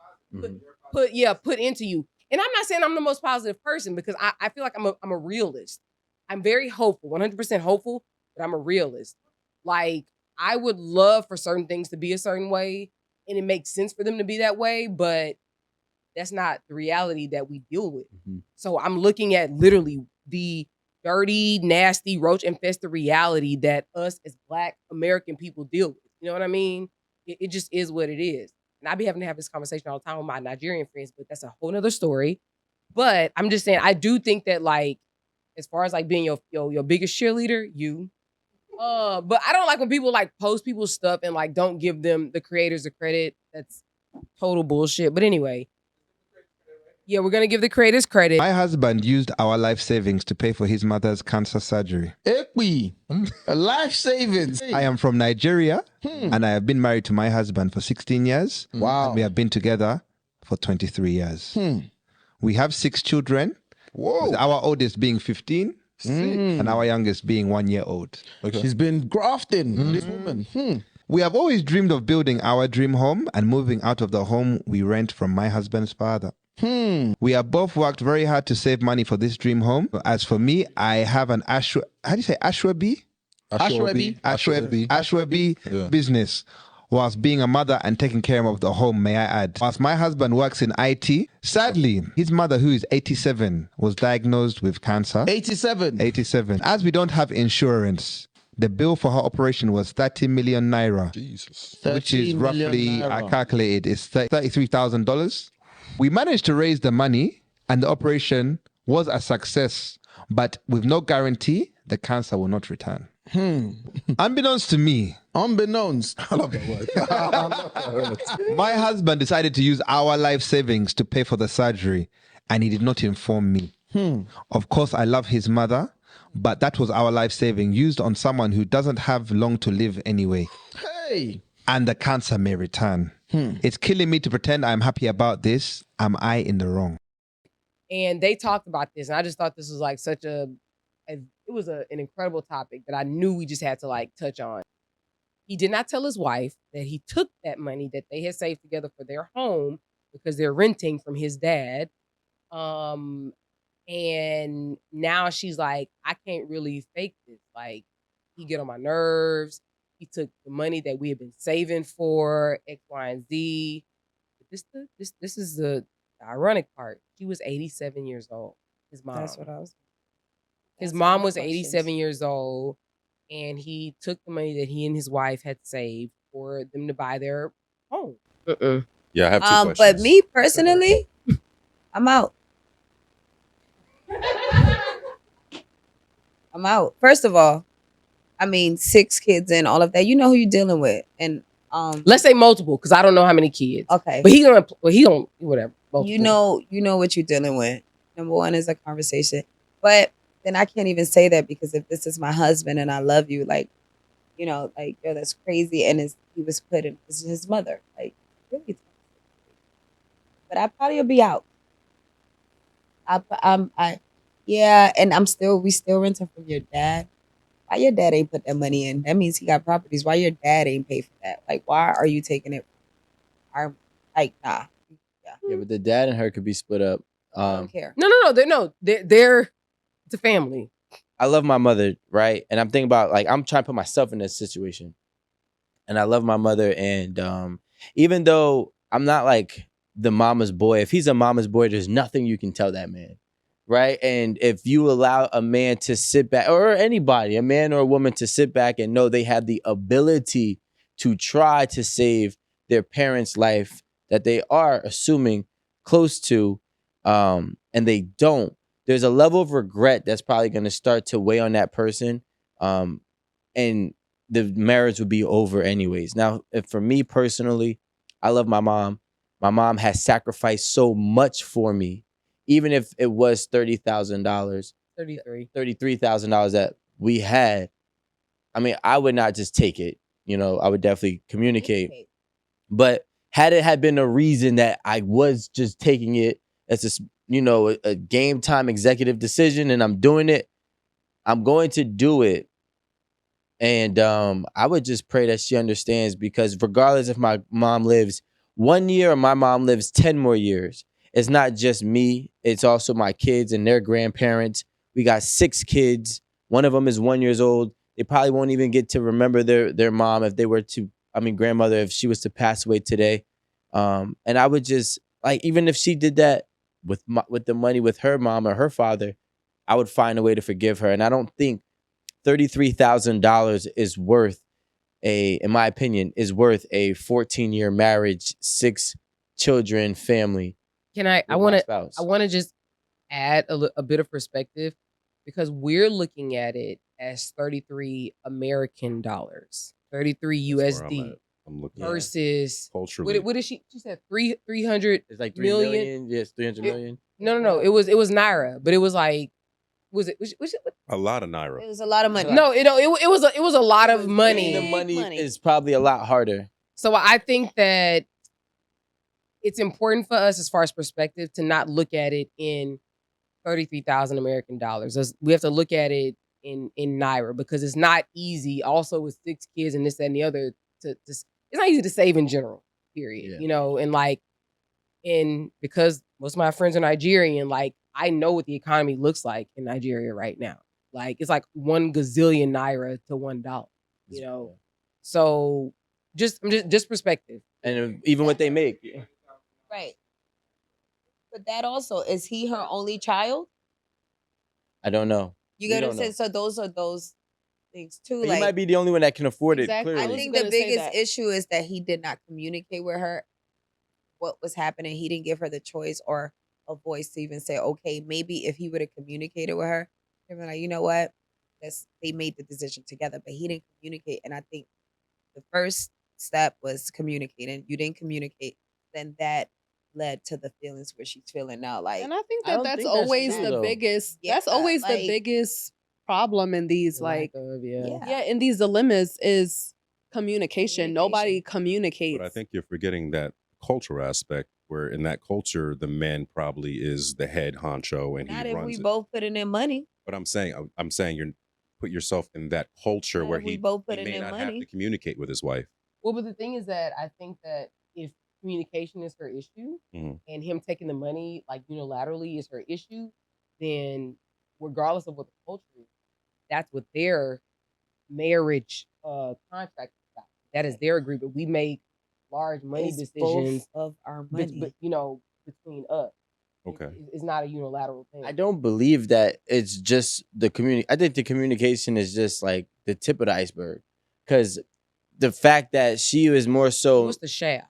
put into you. And I'm not saying I'm the most positive person because I feel like I'm a realist. I'm very hopeful, 100% hopeful, but I'm a realist. Like I would love for certain things to be a certain way, and it makes sense for them to be that way, but that's not the reality that we deal with. So I'm looking at literally the dirty, nasty, roach-infested reality that us as Black American people deal with. You know what I mean? It just is what it is. And I be having to have this conversation all the time with my Nigerian friends, but that's a whole nother story. But I'm just saying, I do think that like, as far as like being your biggest cheerleader, you. But I don't like when people like post people's stuff and like don't give them the creators the credit. That's total bullshit. But anyway, yeah, we're gonna give the creators credit. My husband used our life savings to pay for his mother's cancer surgery. Equi, life savings. I am from Nigeria and I have been married to my husband for 16 years. Wow. And we have been together for 23 years. We have 6 children, Whoa. with our oldest being 15 and our youngest being 1 year old. She's been grafting, this woman. We have always dreamed of building our dream home and moving out of the home we rent from my husband's father. We have both worked very hard to save money for this dream home. As for me, I have an Ashwebi business, whilst being a mother and taking care of the home, may I add. Whilst my husband works in IT, sadly, his mother, who is 87, was diagnosed with cancer. 87. As we don't have insurance, the bill for her operation was 30 million naira, Jesus. which is 13 million roughly, naira. I calculated, is $33,000. We managed to raise the money and the operation was a success, but with no guarantee, the cancer will not return. Unbeknownst to me, Unbeknownst. I love that word. I love that word. my husband decided to use our life savings to pay for the surgery, and he did not inform me. Of course, I love his mother, but that was our life saving used on someone who doesn't have long to live anyway. Hey. And the cancer may return. It's killing me to pretend I'm happy about this. Am I in the wrong? And they talked about this, and I just thought this was like it was an incredible topic that I knew we just had to like touch on. He did not tell his wife that he took that money that they had saved together for their home because they're renting from his dad. And now she's like, I can't really fake this. Like, he get on my nerves. He took the money that we had been saving for X, Y, and Z. But this is the ironic part. She was 87 years old. His mom. That's what I was. His That's mom my was questions. 87 years old, and he took the money that he and his wife had saved for them to buy their home. Yeah, I have two questions. But me personally, I'm out. I'm out. First of all, I mean, 6 kids and all of that. You know who you're dealing with, and Let's say multiple, because I don't know how many kids. okay, But he don't whatever. Multiple. you know what you're dealing with. Number one is a conversation, but then I can't even say that because if this is my husband and I love you, like, you know, like, yo, that's crazy, and he was put in this is his mother, like, really. But I probably will be out. I yeah, and we still renting from your dad. Why your dad ain't put that money in? That means he got properties. Why your dad ain't pay for that? Like, why are you taking it? Our like, nah. Yeah, but the dad and her could be split up. I don't care. No. They're it's a family. I love my mother, right? And I'm thinking about, like, I'm trying to put myself in this situation. And I love my mother. And even though I'm not like the mama's boy, if he's a mama's boy, there's nothing you can tell that man, right? And if you allow a man to sit back, or anybody, a man or a woman, to sit back and know they have the ability to try to save their parents' life that they are assuming close to, and they don't, there's a level of regret that's probably going to start to weigh on that person, and the marriage would be over anyways. Now, if for me personally, I love my mom. My mom has sacrificed so much for me, even if it was $30,000, $33,000 that we had. I mean, I would not just take it. You know, I would definitely communicate. But had it had been a reason that I was just taking it as a game time executive decision and I'm doing it, I'm going to do it. And I would just pray that she understands, because regardless if my mom lives 1 year or my mom lives 10 more years, it's not just me. It's also my kids and their grandparents. We got 6 kids. One of them is 1 year old. They probably won't even get to remember their mom if they were to, grandmother, if she was to pass away today. And I would just, like, even if she did that with the money with her mom or her father, I would find a way to forgive her. And I don't think $33,000 is worth in my opinion, is worth a 14-year marriage, 6 children, family. I want to just add a bit of perspective, because we're looking at it as 33 American dollars, 33 That's where USD I'm looking versus culturally. what did she said 300? It's like 3 million. Yes, 300 million. No. It was naira, but it was like was it a lot of naira. It was a lot of money. No, it was a lot of money. The money is probably a lot harder. So I think that it's important for us, as far as perspective, to not look at it in 33,000 American dollars. We have to look at it in naira, because it's not easy. Also, with 6 kids and this, that, and the other, it's not easy to save in general. Period. Yeah. You know, and because most of my friends are Nigerian, like, I know what the economy looks like in Nigeria right now. Like, it's like 1 gazillion naira to $1. You know, so just perspective, and even what they make. Right. But that also, is he her only child? I don't know. You get what I'm saying? So those are those things too. But like, he might be the only one that can afford Exactly. it. Clearly, I think the biggest issue is that he did not communicate with her what was happening. He didn't give her the choice or a voice to even say, okay, maybe if he would have communicated with her, they'd be like, you know what? They made the decision together, but he didn't communicate. And I think the first step was communicating. You didn't communicate, then that led to the feelings where she's feeling now. Like, And I think I don't that's think that's always true, the though. biggest. Yeah, That's always the like- biggest problem in these, like, Yeah. in these dilemmas is communication. Nobody communicates. But I think you're forgetting that cultural aspect, where in that culture, the man probably is the head honcho and not he if runs we it. both put in their money. But I'm saying you put yourself in that culture Not where if we he both put he in may their not have money. to communicate with his wife. Well, but the thing is that I think that if communication is her issue, Mhm. and him taking the money, like, unilaterally is her issue, then regardless of what the culture is, that's what their marriage contract is about. That is their agreement. We make large money It's decisions both of our money. but between us. Okay. It's not a unilateral thing. I don't believe that it's just the community. I think the communication is just like the tip of the iceberg, because the fact that she was more so. What's the shaft?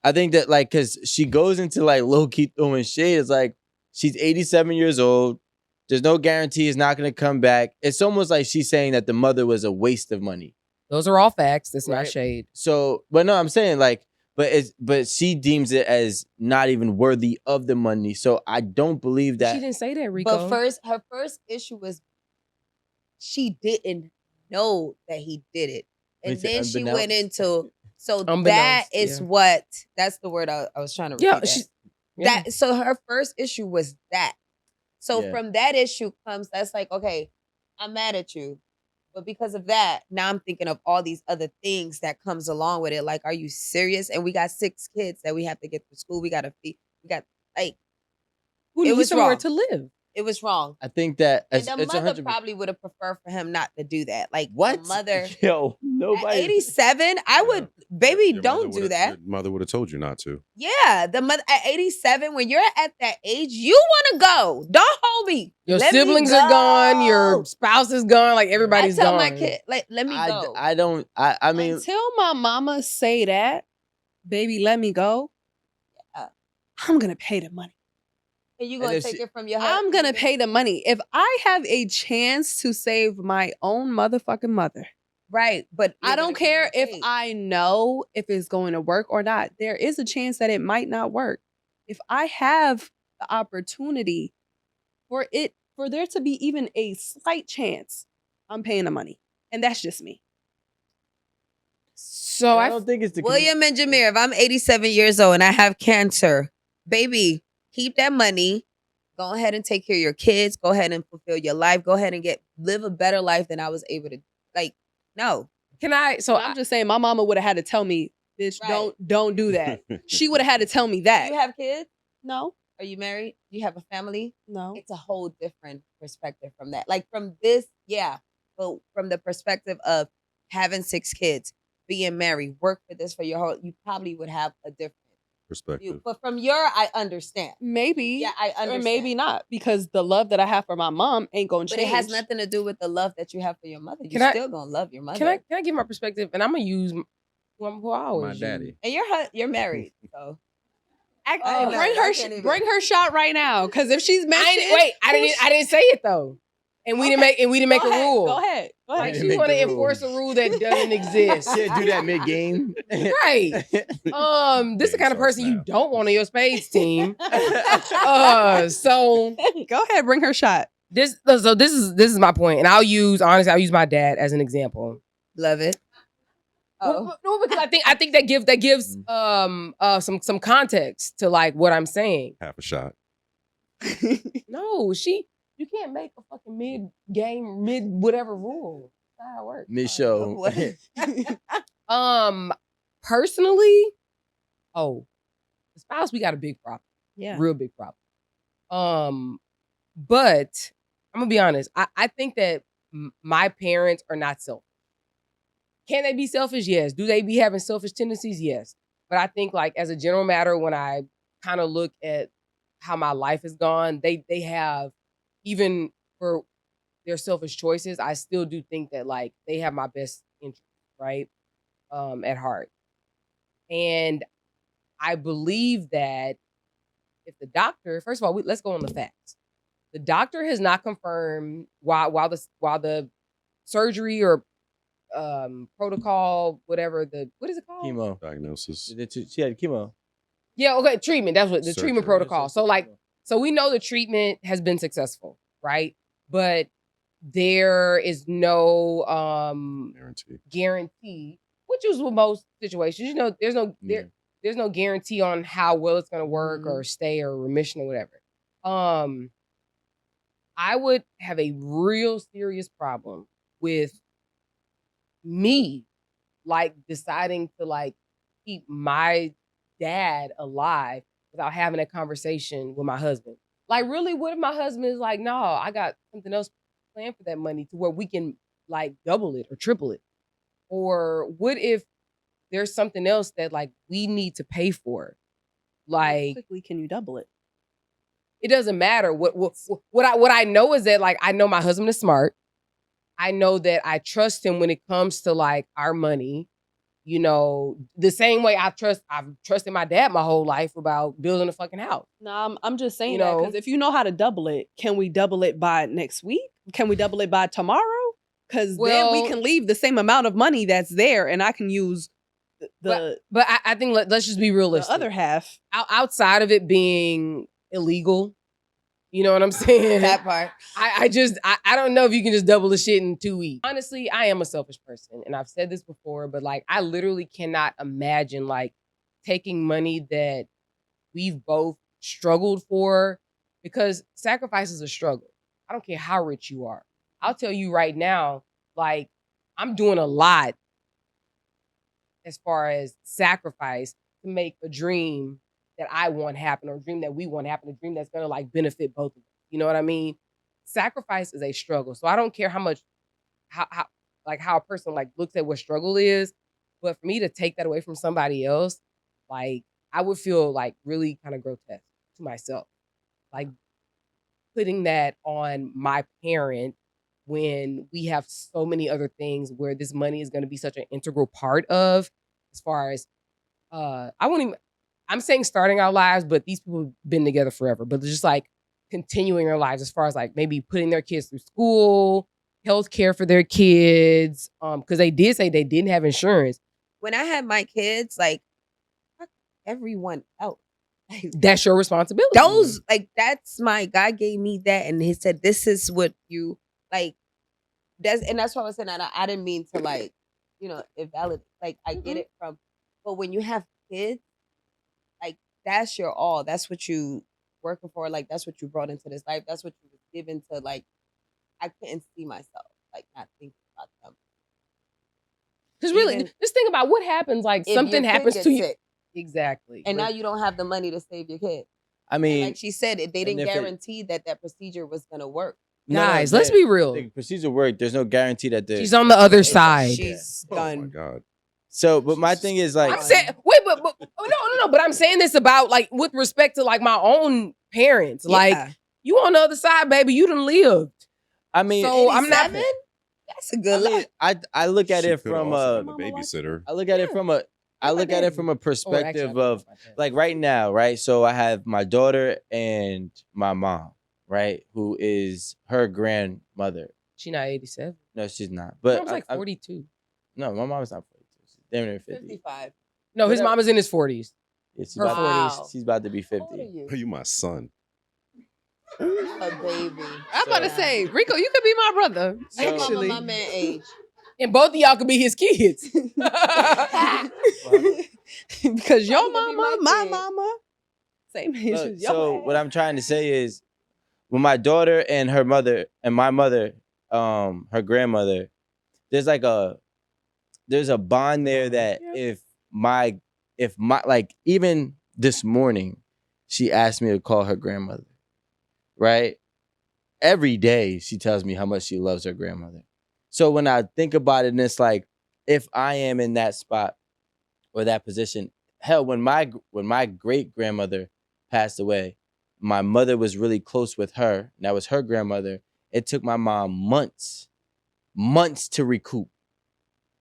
I think that, like, because she goes into like low key throwing shade. It's like she's 87 years old, There's no guarantee it's not going to come back. It's almost like she's saying that the mother was a waste of money. Those are all facts. That's Right. not shade. So, but no, I'm saying like, but she deems it as not even worthy of the money. So I don't believe that. She didn't say that, Rico. But her first issue was she didn't know that he did it. And Is it then she unbeknownst? went into, so that Unbeknownst, is yeah. that's the word I was trying to repeat. Yeah, that. So her first issue was that. So Yeah. from that issue comes, that's like, okay, I'm mad at you. But because of that, now I'm thinking of all these other things that comes along with it. Like, are you serious? And we got 6 kids that we have to get to school. We got to feed. We got, like, Who it needs was somewhere wrong. to live? It was wrong. I think that And it's, the it's mother 100%. probably would have preferred for him not to do that. Like, What? the mother, Yo, at nobody. 87, I would, baby, Your mother don't do would've- that. Your mother would have told you not to. Yeah, the mother at 87, when you're at that age, you want to go. Don't hold me. Your Let me siblings are gone. Your go. spouse is gone. Like I everybody's tell gone. my kid, like, let me go. I don't. I mean, Until my mama say that, baby, let me go. Yeah. I'm gonna pay the money. and you and gonna if take she- it from your husband? I'm gonna pay the money. If I have a chance to save my own motherfucking mother, Right, but I don't care if I know if it's going to work or not. There is a chance that it might not work. If I have the opportunity for there to be even a slight chance, I'm paying the money. And that's just me. So I don't think it's the William and Jameer, if I'm 87 years old and I have cancer, baby, keep that money. Go ahead and take care of your kids. Go ahead and fulfill your life. Go ahead and live a better life than I was able to. Like, no. can I? So I'm just saying my mama would have had to tell me, bitch, Right. don't do that. She would have had to tell me that. You have kids? No, Are you married? Do you have a family? no. It's a whole different perspective from that. Like from this, yeah. But from the perspective of having 6 kids, being married, work for this for your whole, you probably would have a different Perspective. view. But from your, I understand. Maybe. Yeah, I understand. Or maybe not. Because the love that I have for my mom ain't gonna But change. it has nothing to do with the love that you have for your mother. Can You're I- still gonna love your mother. can I give my perspective? And I'm gonna use who I My always daddy. use. And you're married, so Bring I her can't even. bring her shot right now. Because if she's mentioned, I didn't say it though. And we didn't make Go a ahead, rule. Go ahead. Go Like ahead. Make she want to the rule. enforce a rule that doesn't exist. Shit, do that mid game. Right. This is the kind of Game person starts you now. don't want on your spades team. So Go ahead, bring her shot. this is my point, and I'll use my dad as an example. Love it. No, because I think that gives some context to like what I'm saying. Half a shot. No, you can't make a fucking mid whatever rule. That's how it works. Mid show. What? Personally, the spouse, we got a big problem. Yeah. Real big problem. But I'm gonna be honest. I think that my parents are not selfish. Can they be selfish? Yes. Do they be having selfish tendencies? Yes. But I think like as a general matter, when I kind of look at how my life has gone, they have, even for their selfish choices, I still do think that like they have my best interest, right? At heart. And I believe that if the doctor, first of all, let's go on the facts. The doctor has not confirmed while the surgery or protocol, whatever what is it called? Chemo. Diagnosis. She had chemo. Yeah, okay, treatment. That's what the Surgery. treatment protocol. So we know the treatment has been successful, right? But there is no Guarantee. guarantee, which is with most situations. You know, there's no guarantee on how well it's gonna work or stay or remission or whatever. I would have a real serious problem with me like deciding to like keep my dad alive without having a conversation with my husband. Like, really, what if my husband is like, no, I got something else planned for that money to where we can like double it or triple it? Or what if there's something else that like we need to pay for? How Like, quickly can you double it? it doesn't matter. What I know is that like I know my husband is smart. I know that I trust him when it comes to like our money. You know, the same way I've trusted my dad my whole life about building a fucking house. No, I'm just saying You that know? because if you know how to double it, can we double it by next week? Can we double it by tomorrow? Because then we Well- can leave the same amount of money that's there, and I can use the But I think let's just be realistic. other half. Outside of it being illegal, you know what I'm saying? That part. I don't know if you can just double the shit in 2 weeks. Honestly, I am a selfish person, and I've said this before, but like I literally cannot imagine like taking money that we've both struggled for, because sacrifice is a struggle. I don't care how rich you are. I'll tell you right now, like I'm doing a lot as far as sacrifice to make a dream that I want happen, or a dream that we want happen, a dream that's gonna like benefit both of us. You know what I mean? Sacrifice is a struggle. So I don't care how much, how a person like looks at what struggle is, but for me to take that away from somebody else, like I would feel like really kind of grotesque to myself. Like putting that on my parent when we have so many other things where this money is going to be such an integral part of, as far as I'm saying starting our lives, but these people have been together forever, but just like continuing their lives, as far as like maybe putting their kids through school, health care for their kids, because they did say they didn't have insurance. When I had my kids, like, fuck everyone else. That's your responsibility. Those, like, that's my, God gave me that, and he said, this is what you, like, that's what I was saying, and I didn't mean to, like, you know, invalidate, like, I get it from, but when you have kids, like, that's your all, that's what you working for, like, that's what you brought into this life, that's what you was given to, like, I couldn't see myself, like, not thinking about them. Because really, Even just think about what happens, like if something your kid happens gets to you. sick, Exactly. and now you don't have the money to save your kid. I And mean, like she said, they didn't if it- guarantee that procedure was going to work. Guys, let's be real. The procedure worked. There's no guarantee that She's on the other side. She's Oh my done. God. So, but my thing is like, I'm saying, wait, but no. But I'm saying this about like with respect to like my own parents. Like Yeah. you on the other side, baby. You done lived. I mean, So I'm not. 87? That's a good I mean, life. I look at She it could from also a, been a babysitter. I look at it from a, I look at it from a perspective of like right now, right? So I have my daughter and my mom, right, who is her grandmother. She not 87. No, she's not. But But was like 42. no, my mom's not 42. She's damn near 50. 55. No, his Whatever. mom is in his 40s. Yeah, she's Her about, 40s. she's about to be How old are 50. you? You my son. A baby. I'm about to say, Rico, you could be my brother. So- Your mama Actually, my man age. And both of y'all could be his kids. because your I'm gonna be mama, my my kid. mama, same age Look, as your so ass. what I'm trying to say is, when my daughter and her mother and my mother, her grandmother, there's a bond there that if my like even this morning, she asked me to call her grandmother, right? Every day she tells me how much she loves her grandmother. So when I think about it, and it's like, if I am in that spot or that position, hell, when my great grandmother passed away, my mother was really close with her. And that was her grandmother. It took my mom months to recoup.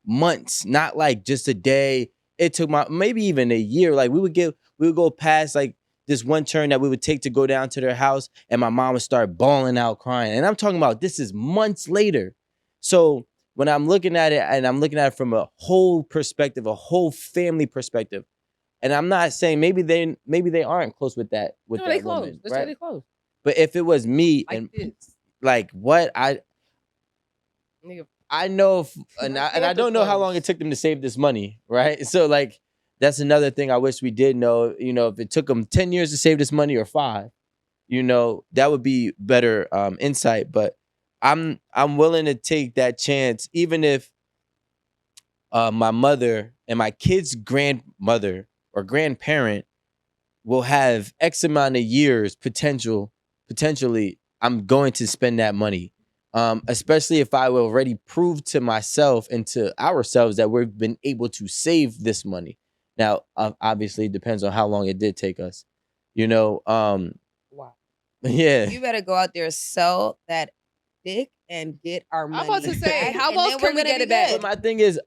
Months, not like just a day. It took maybe even a year. Like we would go past like this one turn that we would take to go down to their house, and my mom would start bawling out, crying. And I'm talking about this is months later. So when I'm looking at it, and I'm looking at it from a whole perspective, a whole family perspective, and I'm not saying maybe they aren't close with that No, they that close. woman, Let's say right? they close. But if it was me Like and this. like what Nigga, I know, and I don't know how long it took them to save this money, right? So like that's another thing I wish we did know. You know, if it took them 10 years to save this money or 5, you know, that would be better insight. But I'm willing to take that chance, even if my mother and my kid's grandmother or grandparent will have X amount of years potentially. I'm going to spend that money. Especially if I will already prove to myself and to ourselves that we've been able to save this money. Now, obviously, it depends on how long it did take us. You know, wow. yeah. You better go out there, sell that dick and get our money. I'm about to say, back, how and else then can we're we gonna get be it back? good. But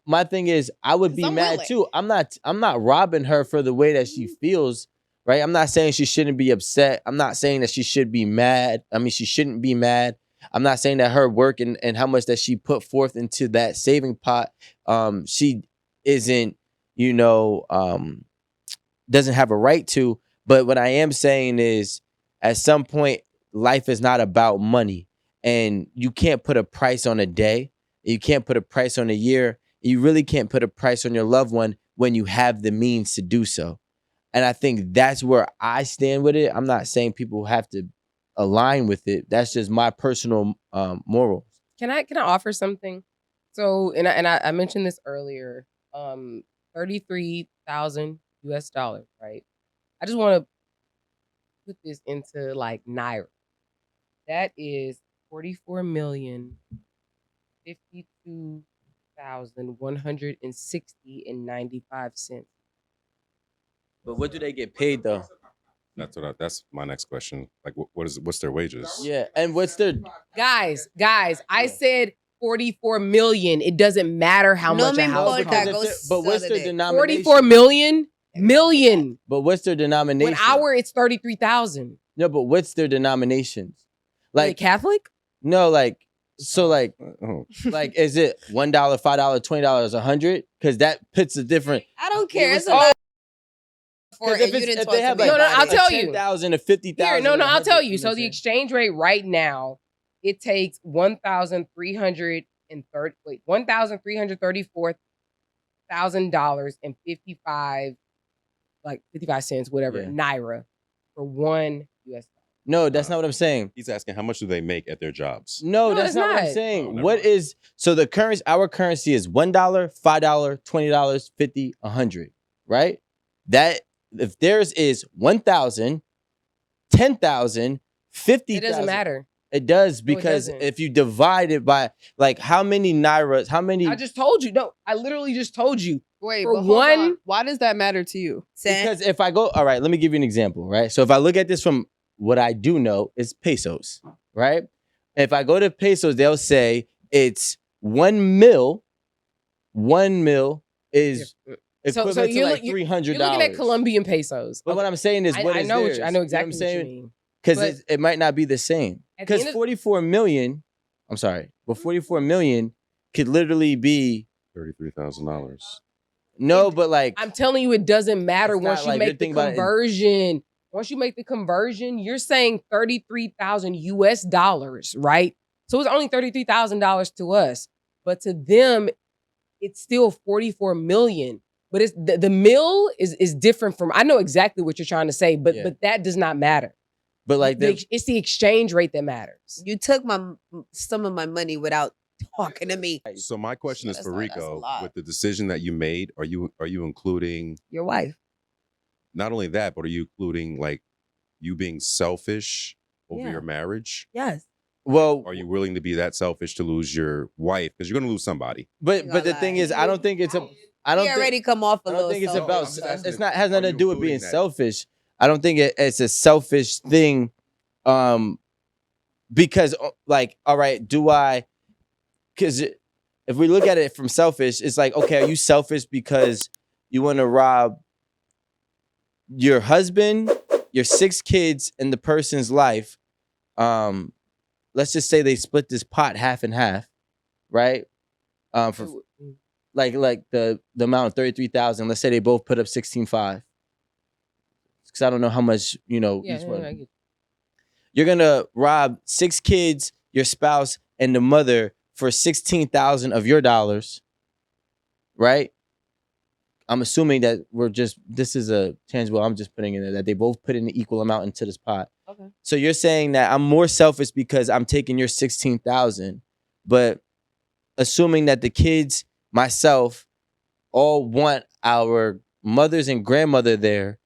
my thing is, I would be 'Cause I'm mad willing. too. I'm not robbing her for the way that she feels, right? I'm not saying she shouldn't be upset. I'm not saying that she should be mad. I mean, she shouldn't be mad. I'm not saying that her work and how much that she put forth into that saving pot, she isn't, doesn't have a right to. But what I am saying is, at some point, life is not about money, and you can't put a price on a day. You can't put a price on a year. You really can't put a price on your loved one when you have the means to do so. And I think that's where I stand with it. I'm not saying people have to align with it. That's just my personal morals. Can I offer something? So, I mentioned this earlier. 33,000 US dollars, right? I just want to put this into like naira. That is 44,052,160 and 95 cents. But what do they get paid though? That's my next question. Like, what's their wages? Yeah, and what's their Guys, I said 44 million. It doesn't matter how No much a me house importa, costs. go but what's sell their it. denomination? 44 million. But what's their denomination? One hour, it's 33,000. No, but what's their denominations? Like Like Catholic? no, like so, like Oh, like is it $1, $5, $20, $100? Because that puts a different. I don't care. It's a Oh, lot for 'cause it. if You it's- didn't if talk they to have, me like, No, about I'll it. tell you. 10,000 to 50,000. Here, no, I'll tell you. know So what the I'm exchange rate right now, it takes 1,334,000 and 55 cents, whatever, Yeah. naira for $1 US. No, that's not what I'm saying. he's asking how much do they make at their jobs? No, No, that's it's not what I'm not. saying. Oh, never What mind. is so the currency? Our currency is $1, $5, $20, 50, 100. Right? That if theirs is 1,000, 10,000, 50,000. It doesn't matter. It does No, it because doesn't. if you divide it by like how many nairas, how many? I just told you. No, I literally just told you. Wait, For but hold on. one- Why does that matter to you? Because if I go, all right, let me give you an example, right? So if I look at this from what I do know is pesos, right? If I go to pesos, they'll say it's 1 mil. 1 mil is equivalent to like $300. You're looking at Colombian pesos. But what I'm saying is, what I is know theirs? I know exactly what you mean. Because But- it might not be the same. At the Because end of- 44 million, I'm sorry, but 44 million could literally be $33,000. no, but like I'm telling you, it doesn't matter It's once not you like make you're the thinking about it in- conversion. Once you make the conversion, you're saying 33,000 US dollars, right? So it's only $33,000 to us, but to them, it's still 44 million. But it's the mill is different from. I know exactly what you're trying to say, but Yeah. but that does not matter. but like It's the exchange rate that matters. You took some of my money without talking to me. So my question is That's for not- that's a Rico. lot. With the decision that you made, are you including Your wife. not only that, but are you including like you being selfish over Yeah. your marriage? Yes. well, Are you willing to be that selfish to lose your wife? Because you're going to lose somebody. but gonna the thing lie. is, I don't think it's a. I don't He already think. come off a I little. don't think it's selfish, about. I'm just so- asking It's not has nothing are to you do with being including that? selfish. I don't think it's a selfish thing. Because like, all right, do I? Because if we look at it from selfish, it's like, okay, are you selfish because you want to rob your husband, your 6 kids, and the person's life? Let's just say they split this pot half and half, right? For like the amount 33,000. Let's say they both put up 16.5. Because I don't know how much each one. I get You're gonna rob 6 kids, your spouse, and the mother for 16,000 of your dollars, right? I'm assuming that this is a tangible. I'm just putting in there that they both put in an equal amount into this pot. Okay. So you're saying that I'm more selfish because I'm taking your 16,000, but assuming that the kids, myself, all want our mothers and grandmother there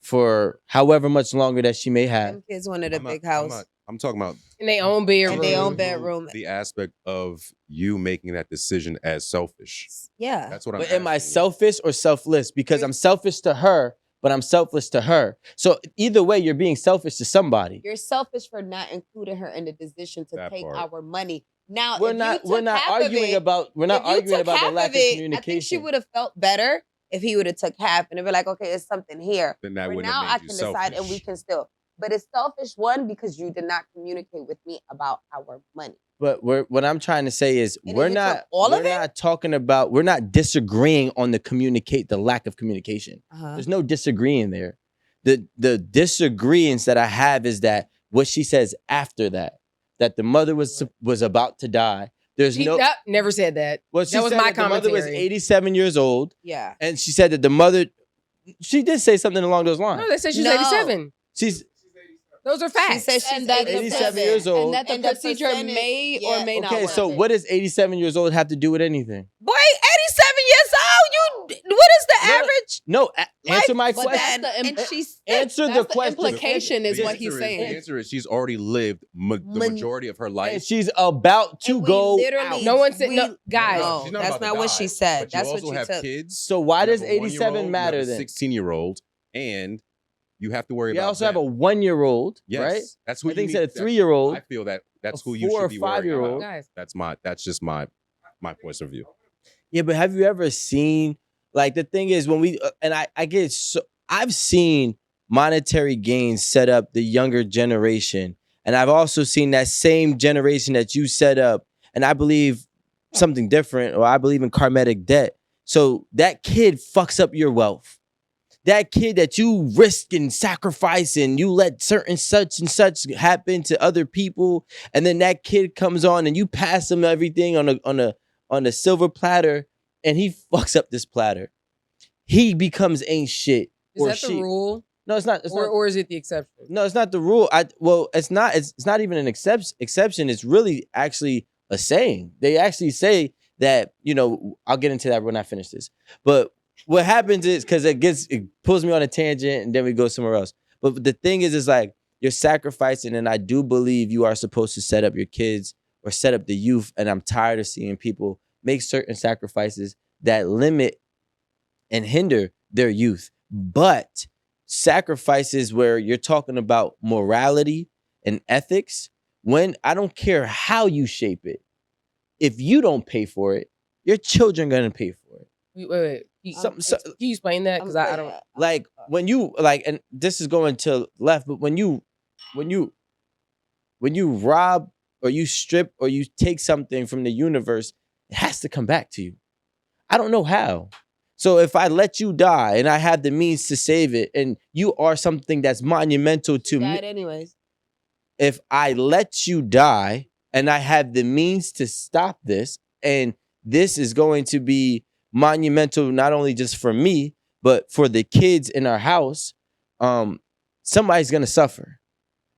for however much longer that she may have. Them kids wanted a I'm not- big I'm house. not- I'm talking about in their own bedroom. And they own include bedroom. the aspect of you making that decision as selfish. Yeah. That's what I'm But am I asking you. selfish or selfless? Because I'm selfish to her but I'm selfless to her. So either way, you're being selfish to somebody. You're selfish for not including her in the decision to That take part. our money. Now, We're if not you took half arguing of it, about if you took the half lack of of it, communication. I think she would have felt better if he would have took half and be like, okay, it's something here. Then that For wouldn't now, have I made you can decide and we selfish. can still. But it's selfish, one, because you did not communicate with me about our money. But what I'm trying to say is And then you took all we're of it? not talking about, we're not disagreeing on the lack of communication. There's no disagreeing there. The disagreements that I have is that what she says after that the mother was about to die. There's never said that. Well, she That was said my that the mother was commentary. 87 years old, Yeah. and she said that the mother, she did say something along those lines. No, they said she's No. 87. She's Those are facts. She said she's And that the 87 years old. And that the And the procedure percentage- may yeah. or may not okay. work. So what does 87 years old have to do with anything? Boy, 87 years old. What is the No, average? No, answer my But question. that's the she's Answer that's the the question. implication is The what answer he's saying. The answer is she's already lived the majority of her And life. she's about to And we go literally- out. No one said, we- no, guys. No. She's that's about to not what die, she said. But you That's what also you have took. kids. So why You does have a 87 1-year-old, matter you have a then? 16-year-old, and you have to worry You about also have a them. 1-year-old, Yes, right? that's who I think you you need. said a 3-year-old. I feel that's a who you 4 should or be worried 5-year-old. about. Guys. That's just my point of view. Yeah, but have you ever seen, like, the thing is when we and I get so I've seen monetary gains set up the younger generation, and I've also seen that same generation that you set up, and I believe something different, or I believe in karmatic debt. So that kid fucks up your wealth. That kid that you risk and sacrifice and you let certain such and such happen to other people, and then that kid comes on and you pass him everything on a silver platter, and he fucks up this platter. He becomes ain't shit. Is or that the she. rule? No, it's not. It's not. Or is it the exception? No, it's not the rule. It's not. It's not even an exception. It's really actually a saying. They actually say that. I'll get into that when I finish this. But what happens is, because it pulls me on a tangent and then we go somewhere else. But the thing is like you're sacrificing, and I do believe you are supposed to set up your kids or set up the youth. And I'm tired of seeing people make certain sacrifices that limit and hinder their youth. But sacrifices where you're talking about morality and ethics, when I don't care how you shape it, if you don't pay for it, your children gonna pay for it. Wait. Can you explain that? Because I don't. Like when you and this is going to left, but when you rob or you strip or you take something from the universe, it has to come back to you. I don't know how. So if I let you die and I have the means to save it, and you are something that's monumental to me, anyways. if I let you die and I have the means to stop this, and this is going to be monumental not only just for me, but for the kids in our house, somebody's gonna suffer,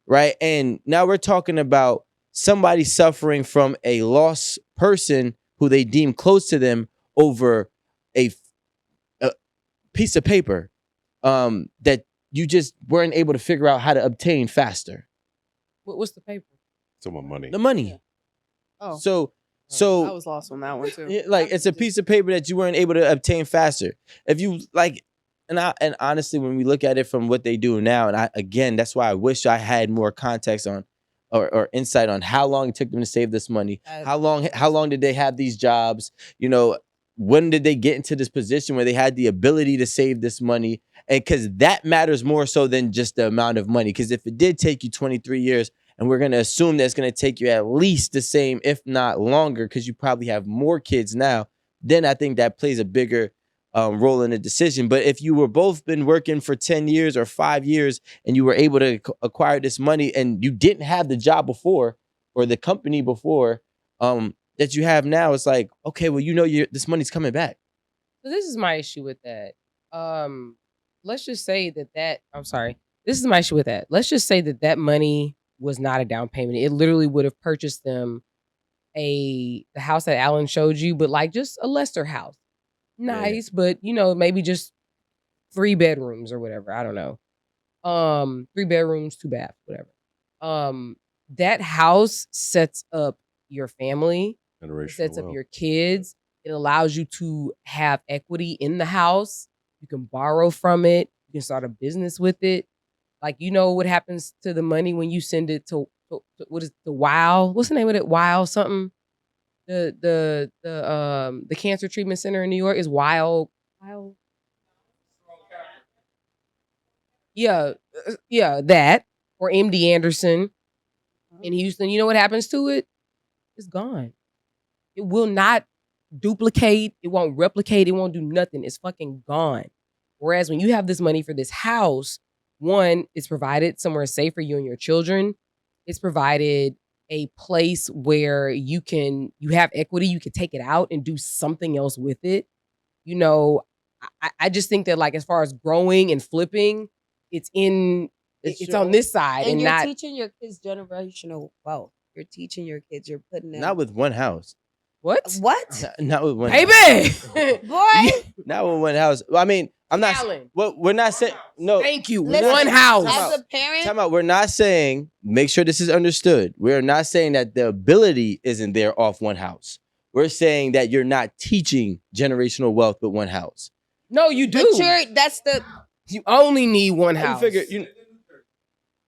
right? And now we're talking about somebody suffering from a lost person who they deem close to them over a piece of paper that you just weren't able to figure out how to obtain faster. What's the paper? Someone money. The money. Oh, So I was lost on that one too. it's a piece of paper that you weren't able to obtain faster. If you like, and honestly, when we look at it from what they do now, and that's why I wish I had more context on or insight on how long it took them to save this money. How long did they have these jobs? When did they get into this position where they had the ability to save this money? And because that matters more so than just the amount of money. Because if it did take you 23 years, and we're going to assume that it's going to take you at least the same, if not longer, because you probably have more kids now, then I think that plays a bigger role in the decision. But if you were both been working for 10 years or 5 years and you were able to acquire this money and you didn't have the job before or the company before that you have now, it's like, okay, well, this money's coming back. So this is my issue with that. Let's just say that I'm sorry. This is my issue with that. Let's just say that money was not a down payment. It literally would have purchased them the house that Alan showed you, but like just a lesser house. Nice, but maybe just 3 bedrooms or whatever. I don't know. 3 bedrooms, 2 baths, whatever. That house sets up your family. It sets up your kids. It allows you to have equity in the house. You can borrow from it. You can start a business with it. Like, you know what happens to the money when you send it to what is the Wow? What's the name of it? Wow something. The cancer treatment center in New York is Wild. Yeah, yeah, that or MD Anderson in Houston. You know what happens to it? It's gone. It will not duplicate. It won't replicate. It won't do nothing. It's fucking gone. Whereas when you have this money for this house, one, it's provided somewhere safe for you and your children. It's provided a place where you have equity. You can take it out and do something else with it. You know, I just think that like as far as growing and flipping, it's on this side and you're not teaching your kids generational wealth. You're teaching your kids. You're putting them. Not with one house. what? What? Not with one Baby. Boy. Not with one house. Well, I mean, I'm not. Alan. Well, we're not saying no. Thank you. Listen, One house. As a parent, Time out. We're not saying. Make sure this is understood. We're not saying that the ability isn't there off one house. We're saying that you're not teaching generational wealth with one house. No, you do. but that's the You only need one How you house. figure?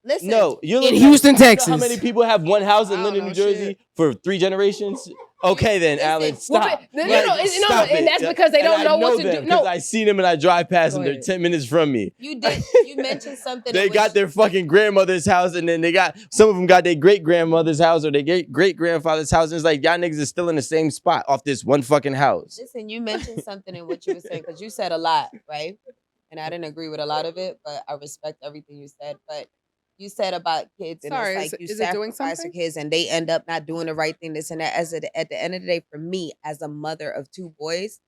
listen. No, you In Houston, Texas. How many people have one house in I don't Linden, New know, Jersey shit. for 3 generations? Okay, then, Listen. Alan, Well, stop. but- no, Stop and it. that's because they don't And know I what to them do. No, because I see them and I drive past Go them. They're ahead. 10 minutes from me. You mentioned something. They in got which- their fucking grandmother's house, and then they got some of them got their great grandmother's house or their great grandfather's house. And it's like y'all niggas is still in the same spot off this one fucking house. Listen, you mentioned something in what you were saying because you said a lot, right? And I didn't agree with a lot of it, but I respect everything you said. But you said about kids, and Sorry, it's like you is it doing sacrifice your something? kids, and they end up not doing the right thing. This and that. At the end of the day, for me, as a mother of 2 boys,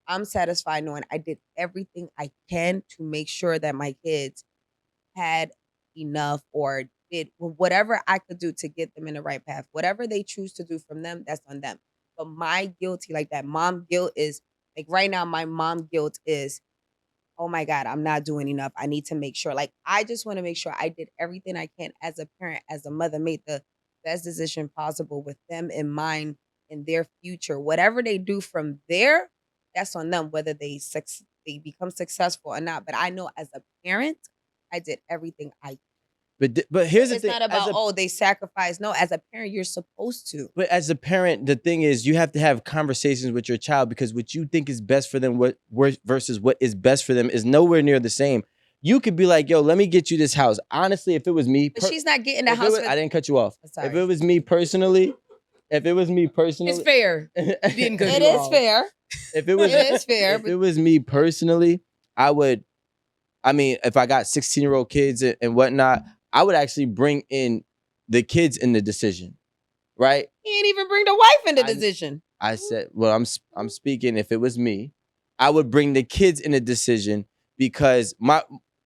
I'm satisfied knowing I did everything I can to make sure that my kids had enough or did whatever I could do to get them in the right path. Whatever they choose to do from them, that's on them. But my guilty, like that mom guilt is like right now, my mom guilt is, oh my God, I'm not doing enough. I need to make sure. Like, I just want to make sure I did everything I can as a parent, as a mother, made the best decision possible with them in mind in their future. Whatever they do from there, that's on them, whether they become successful or not. But I know as a parent, I did everything I. But here's the It's thing. not about they sacrifice. No, as a parent, you're supposed to. But as a parent, the thing is, you have to have conversations with your child because what you think is best for them, versus what is best for them, is nowhere near the same. You could be like, "Yo, let me get you this house." Honestly, if it was me, But she's not getting the house. I didn't cut you off. Sorry. If it was me personally, it's fair. You didn't cut It you is off. fair. If it was, It is fair. if it was me personally, I would. I mean, if I got 16-year-old kids and whatnot, I would actually bring in the kids in the decision, right? He ain't even bring the wife in the I- decision. I said, well, I'm speaking. If it was me, I would bring the kids in the decision because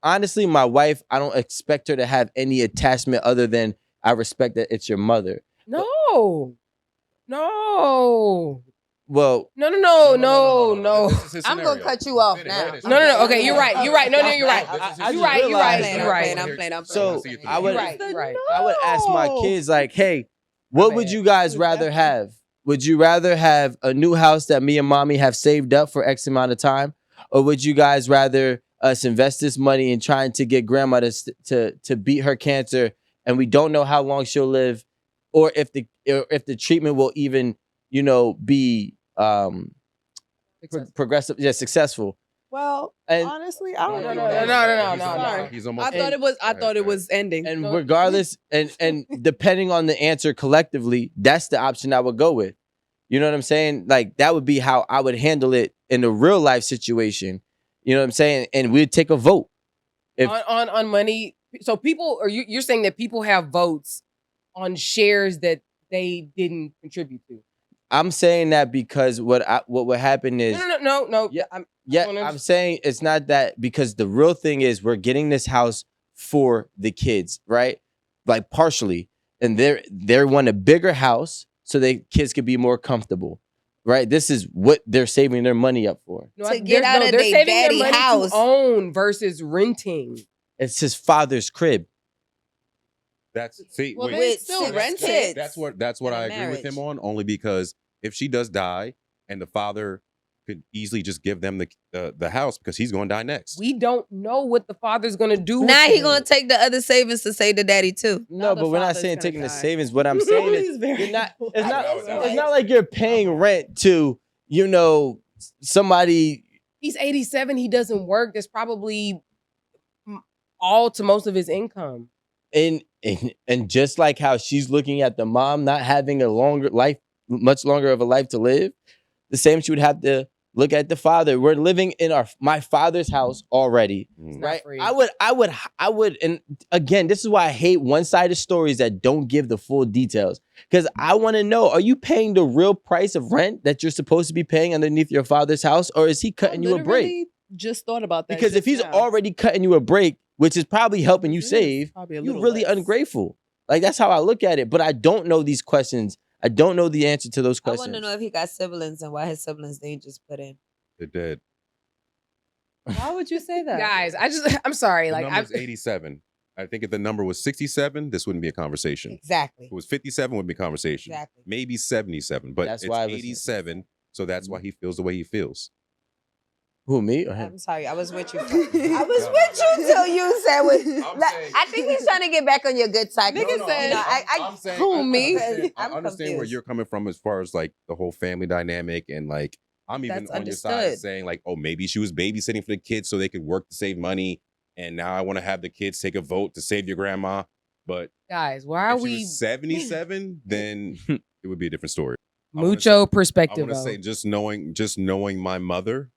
honestly, my wife, I don't expect her to have any attachment other than I respect that it's your mother. No. Well, No. I'm gonna cut you off now. No. Okay, you're right. You're right. No, you're right. I You're just right. You're realized right. that. You're right. I'm playing. So I would, You're right. You're right. I would ask my kids like, hey, what would you guys rather have? Would you rather have a new house that me and mommy have saved up for X amount of time? Or would you guys rather us invest this money in trying to get grandma to beat her cancer and we don't know how long she'll live or if the treatment will even, be progressive, successful. Well, And honestly, I don't No, know. no. Sorry. He's almost. I thought it was ending. And regardless, and depending on the answer collectively, that's the option I would go with. You know what I'm saying? Like that would be how I would handle it in a real life situation. You know what I'm saying? And we'd take a vote. If on money. So people, or you're saying that people have votes on shares that they didn't contribute to. I'm saying that because what would happen is No. Yeah. I'm saying it's not that because the real thing is we're getting this house for the kids, right? Like partially, and they want a bigger house so the kids could be more comfortable, right? This is what they're saving their money up for. To get out of they're their saving daddy their money house. to own versus renting. It's his father's crib. That's Well, wait, they With still 6 rent kids. it. that's what in I a agree with him marriage. on. Only because if she does die and the father could easily just give them the house because he's going to die next. We don't know what the father's gonna do. Now with he him. gonna take the other savings to say to daddy too. No, the but we're not father's saying gonna taking the die. savings. What I'm saying He's is very you're not. cool. It's not like you're paying rent to somebody. He's 87. He doesn't work. That's probably all to most of his income. And just like how she's looking at the mom not having a longer life, much longer of a life to live, the same she would have to look at the father. We're living in my father's house already, Mm. right? free. I would, and again, this is why I hate one-sided stories that don't give the full details. Because I want to know: are you paying the real price of rent that you're supposed to be paying underneath your father's house, or is he cutting you a break? literally just thought about that. Because if just he's now. already cutting you a break, which is probably helping you It is save, probably a you're little really less. ungrateful. Like, that's how I look at it. But I don't know these questions. I don't know the answer to those I questions. want to know if he got siblings and why his siblings they just put in. They're dead. Why would you say that? Guys, I'm sorry. The Like, number's 87. I think if the number was 67, this wouldn't be a conversation. Exactly. If it was 57, would be a conversation. Exactly. Maybe 77, but That's it's why I was- 87, so that's why he feels the way he feels. Who, me or him? I'm sorry, I was with you. I was with you till you said with. I think he's trying to get back on your good side. Nigga said, I'm saying, who, me? I I'm understand where confused. you're coming from as far as like the whole family dynamic, and like I'm even That's on your side understood. saying like, oh, maybe she was babysitting for the kids so they could work to save money, and now I want to have the kids take a vote to save your grandma. But guys, why are if she we was 77, then it would be a different story. I wanna mucho I perspective? want to say just knowing my mother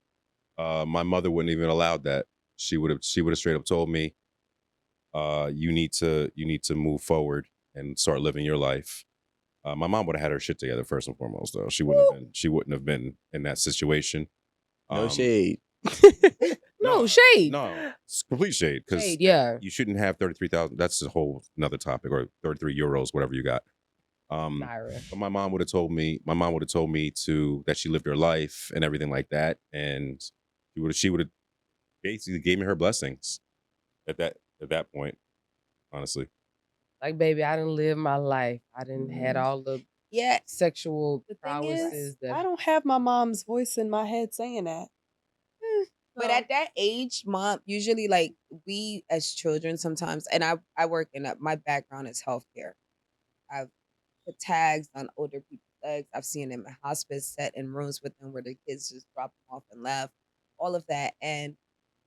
wouldn't even allowed that. She would have straight up told me, you need to move forward and start living your life. My mom would have had her shit together first and foremost, though. She wouldn't have been in that situation. No shade. No shade. No, it's complete shade. Because Shade, yeah. you shouldn't have 33,000. That's a whole another topic, or 33 euros, whatever you got. Naira. But my mom would have told me that she lived her life and everything like that, and she would have basically gave me her blessings at that point. Honestly, Like, baby, I didn't live my life. I didn't had all the Yeah. sexual The thing prowesses is, that I don't have my mom's voice in my head saying that. But at that age, mom, usually like we as children sometimes, and I work in my background is healthcare. I've put tags on older people's legs. I've seen them in hospice, set in rooms with them where the kids just dropped them off and left. All of that. And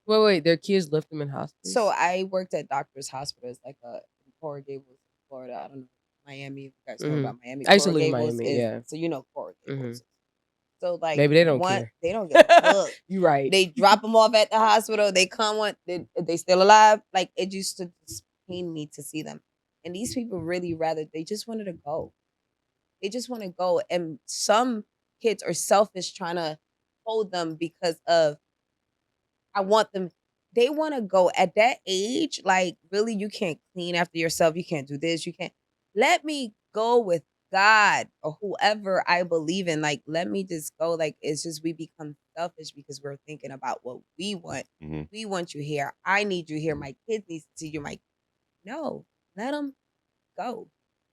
wait, their kids left them in hospice. so I worked at Doctors Hospitals, like in Coral Gables, Florida. I don't know, Miami. If you guys know about Miami. I used to Coral live in Gables Miami, yeah. So you know Coral Gables. So like, Maybe they don't care. They don't give a fuck. You right. They drop them off at the hospital. They come they still alive. Like, it used to just pain me to see them. And these people really they just wanted to go. They just want to go. And some kids are selfish trying to hold them because of, I want them. They want to go at that age. Like, really, you can't clean after yourself. You can't do this. You can't. Let me go with God or whoever I believe in. Like, let me just go. Like, it's just we become selfish because we're thinking about what we want. Mhm. We want you here. I need you here. My kids need to see you. No, let them go.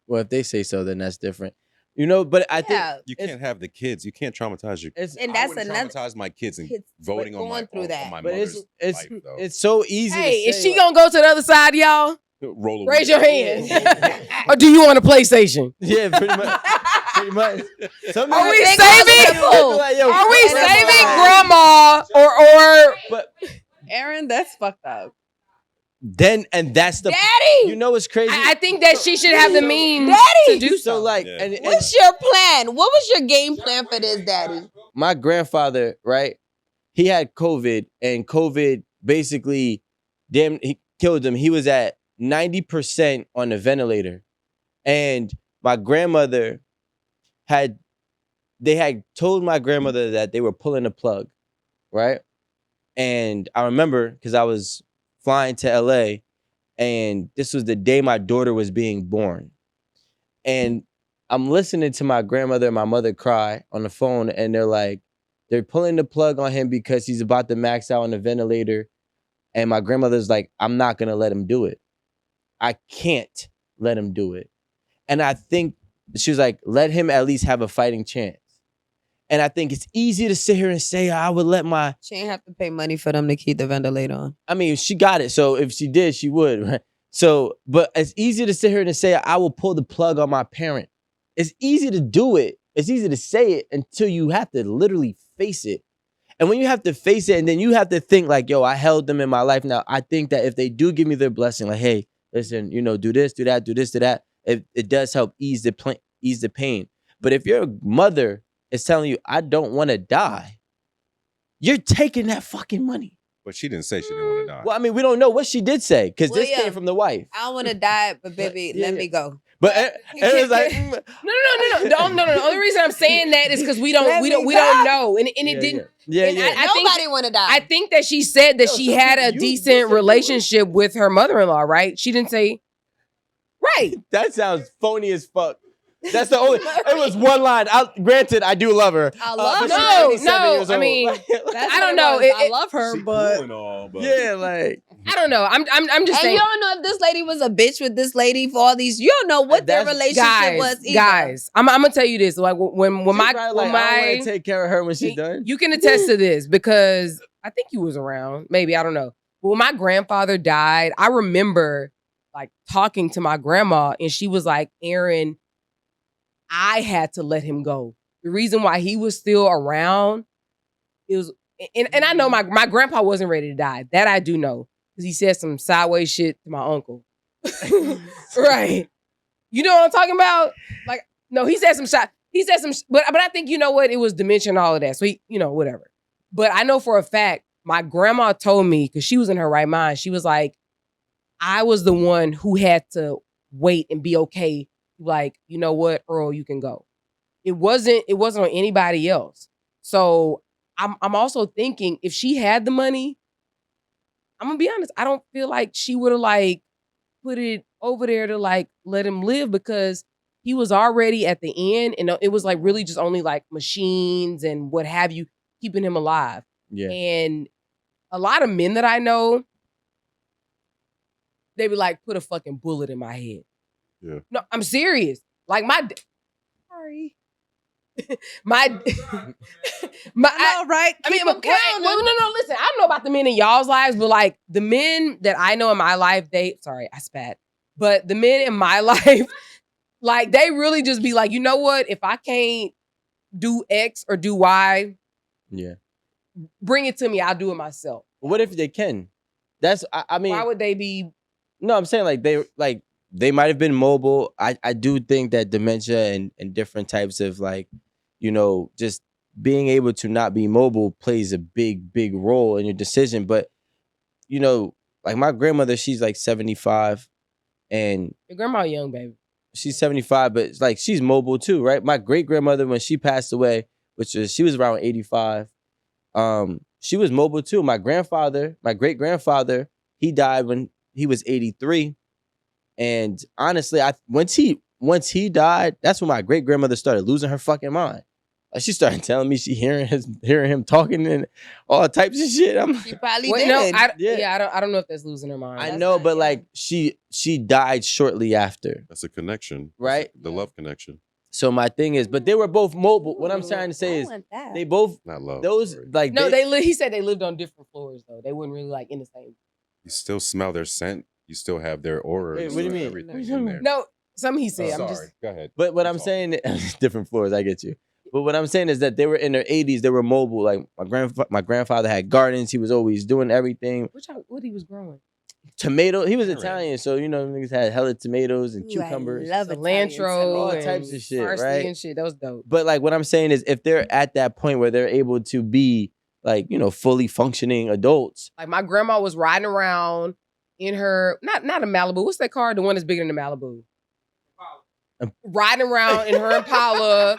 Well, if they say so, then that's different. But I think you can't have the kids. You can't traumatize your kids. And I that's wouldn't another traumatize my kids and kids voting on going through that. my but mother's it's life, though. it's so easy. Hey, to is say, she like- gonna go to the other side, y'all? Roll Raise your hand. Or do you want a PlayStation? Yeah, pretty much. Pretty much. Some Are we niggas- saving? Like, yo, Are we fuck that saving mom. grandma or But Erin, that's fucked up. then, and that's the Daddy! You know what's crazy? I think that she should have the means Daddy! to do so. So like, Yeah. and What's your plan? What was your game plan for this, Daddy? my grandfather, right? He had COVID, and COVID basically he killed him. He was at 90% on the ventilator. And my grandmother they had told my grandmother that they were pulling the plug, right? And I remember because I was flying to LA, and this was the day my daughter was being born. And I'm listening to my grandmother and my mother cry on the phone, and they're pulling the plug on him because he's about to max out on the ventilator. And my grandmother's like, I'm not gonna let him do it. I can't let him do it. And I think she was like, let him at least have a fighting chance. And I think it's easy to sit here and say, I would let my... She ain't have to pay money for them to keep the ventilator on. I mean, she got it. So if she did, she would, right? So, but it's easy to sit here and say, I will pull the plug on my parent. It's easy to do it. It's easy to say it until you have to literally face it. And when you have to face it, and then you have to think like, yo, I held them in my life. Now, I think that if they do give me their blessing, like, hey, listen, you know, do this, do that, do this, do that, it does help ease the pain. But if your mother is telling you, I don't want to die, you're taking that fucking money. But she didn't say she didn't want to die. Well, I mean, we don't know what she did say because this William, came from the wife. I don't want to die, but baby, Yeah, let yeah. me go. But it was like, No. The only reason I'm saying that is because we don't know, and it didn't. Yeah, and yeah. Nobody want to die. I think that she said that No, she some had people a use decent this as a relationship with her mother-in-law, right? She didn't say, right. That sounds phony as fuck. That's the only. It was one line. Granted, I do love her. I love but her. she's 87 years I old. mean, That's I don't what know. it was. I It- love her, She but cool and all, but yeah, like I don't know. I'm just And saying. you don't know if this lady was a bitch with this lady for all these. You don't know what their That's- relationship was either. Guys, I'm gonna tell you this. Like when she's my probably when like, I don't my want to take care of her when she's done. you can attest to this because I think you was around. Maybe I don't know. But when my grandfather died, I remember like talking to my grandma, and she was like, "Erin, I had to let him go. The reason why he was still around is, and I know my grandpa wasn't ready to die. That I do know because he said some sideways shit to my uncle. Right? You know what I'm talking about? Like, no, he said some shot. He said some, but I think you know what? It was dementia and all of that. So he, whatever. But I know for a fact, my grandma told me because she was in her right mind. She was like, I was the one who had to wait and be okay. Like, you know what, Earl, you can go. It wasn't on anybody else. So I'm also thinking if she had the money, I'm gonna be honest, I don't feel like she would have like put it over there to like let him live because he was already at the end and it was like really just only like machines and what have you keeping him alive. Yeah. And a lot of men that I know, they would like put a fucking bullet in my head. Yeah. No, I'm serious. Like sorry. my I know, right? I mean, Keep 'em okay, no. Listen, I don't know about the men in y'all's lives, but like the men that I know in my life, sorry, I spat. But the men in my life, like they really just be like, you know what? If I can't do X or do Y, Yeah. bring it to me. I'll do it myself. What if they can? That's I mean. Why would they be? No, I'm saying like they might have been mobile. I do think that dementia and different types of like, just being able to not be mobile plays a big role in your decision. But, like my grandmother, she's like 75 and Your grandma young, baby. she's 75, but it's like she's mobile too, right? My great grandmother, when she passed away, she was around 85. She was mobile too. My great grandfather, he died when he was 83. And honestly, once he died, that's when my great grandmother started losing her fucking mind. Like she started telling me she hearing him talking and all types of shit. She probably Wait, did. no, Yeah. I don't know if that's losing her mind. I That's know, not- but yeah. like she died shortly after, That's a connection. right? The love connection. So my thing is, but they were both mobile. What I'm trying to say is they both Not love. those sorry. like No, he said they lived on different floors though. They wouldn't really like in the same. You still smell their scent. You still have their aura. Wait, and what do you stuff, mean? everything's What do you in mean? there. No, something he said. Sorry. I'm just Go ahead. But what I'm Talk. saying, different floors. I get you. But what I'm saying is that they were in their 80s. They were mobile. Like my grandfather had gardens. He was always doing everything. what he was growing. Tomato. He was Aaron. Italian, so niggas had hella tomatoes and cucumbers. Cilantro, all and types of shit, parsley right? and shit. That was dope. But like what I'm saying is, if they're at that point where they're able to be like fully functioning adults, Like my grandma was riding around in her not a Malibu. What's that car? The one that's bigger than the Malibu. Riding around in her Impala,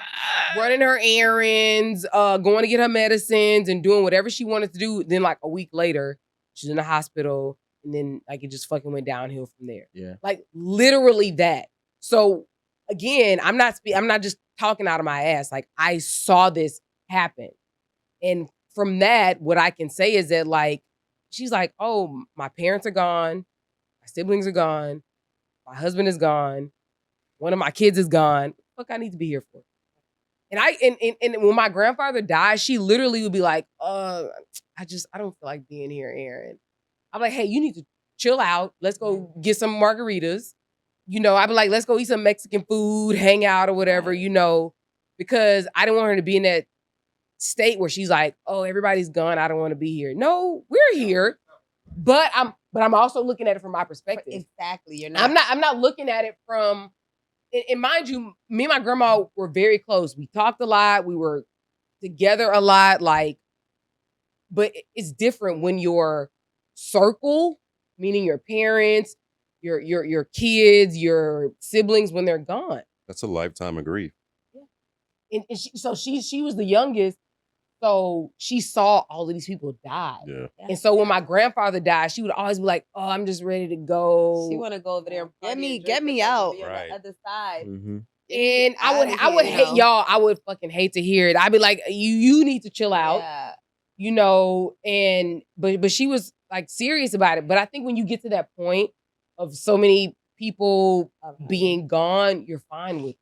running her errands, going to get her medicines, and doing whatever she wanted to do. Then like a week later, she's in the hospital, and then like it just fucking went downhill from there. yeah. Like literally that. So again, I'm not just talking out of my ass. Like I saw this happen. And from that, what I can say is that like, she's like, oh, my parents are gone. My siblings are gone. My husband is gone. One of my kids is gone. What the fuck I need to be here for? And when my grandfather died, she literally would be like, I don't feel like being here, Erin. I'm like, hey, you need to chill out. Let's go get some margaritas. I'd be like, let's go eat some Mexican food, hang out or whatever, because I didn't want her to be in that state where she's like, oh, everybody's gone. I don't want to be here. No, we're here. But I'm also looking at it from my perspective. Exactly. You're not. I'm not looking at it from, and mind you, me and my grandma were very close. We talked a lot. We were together a lot. But it's different when your circle, meaning your parents, your kids, your siblings, when they're gone. That's a lifetime of grief. And she was the youngest. So she saw all of these people die. Yeah. And so when my grandfather died, she would always be like, oh, I'm just ready to go. She want to go over there and Get me out. Be on the other side. Mm-hmm. And I would hate y'all. I would fucking hate to hear it. I'd be like, you need to chill out. Yeah. But she was like serious about it. But I think when you get to that point of so many people being gone, you're fine with it.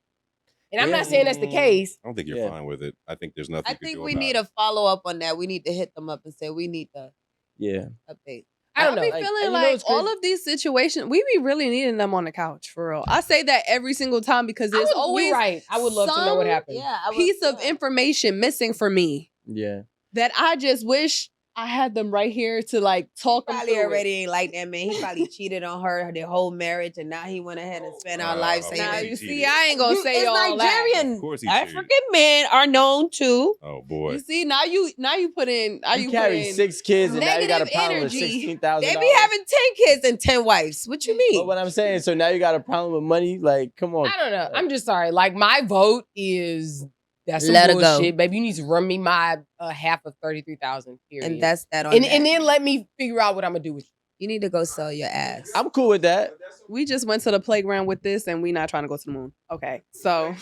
And I'm not saying that's the case. I don't think you're fine with it. I think there's nothing. I think we need a follow up on that. We need to hit them up and say we need to update. I don't know. be feeling like all of these situations, we be really needing them on the couch for real. I say that every single time because there's always right. I would love to know what happened. Piece of information missing for me. Yeah. That I just wish I had them right here to like talk. Probably already ain't like that man. He probably cheated on her their whole marriage, and now he went ahead and spent our lives saying Now that. you see, I ain't gonna say all Nigerian, Of course he African men are known to. Oh boy. You see, now you put in. You carry 6 kids and now you got a problem with energy. $16,000. They be having 10 kids and 10 wives. What you mean? But what I'm saying, so now you got a problem with money? Like, come on. I don't know. I'm just sorry. Like, my vote is that's some Let her go. bullshit. Baby, you need to run me my half of 33,000. Period. And that's that on and, that. and then let me figure out what I'm gonna do with you. You need to go sell your ass. I'm cool with that. We just went to the playground with this, and we not trying to go to the moon. Okay, so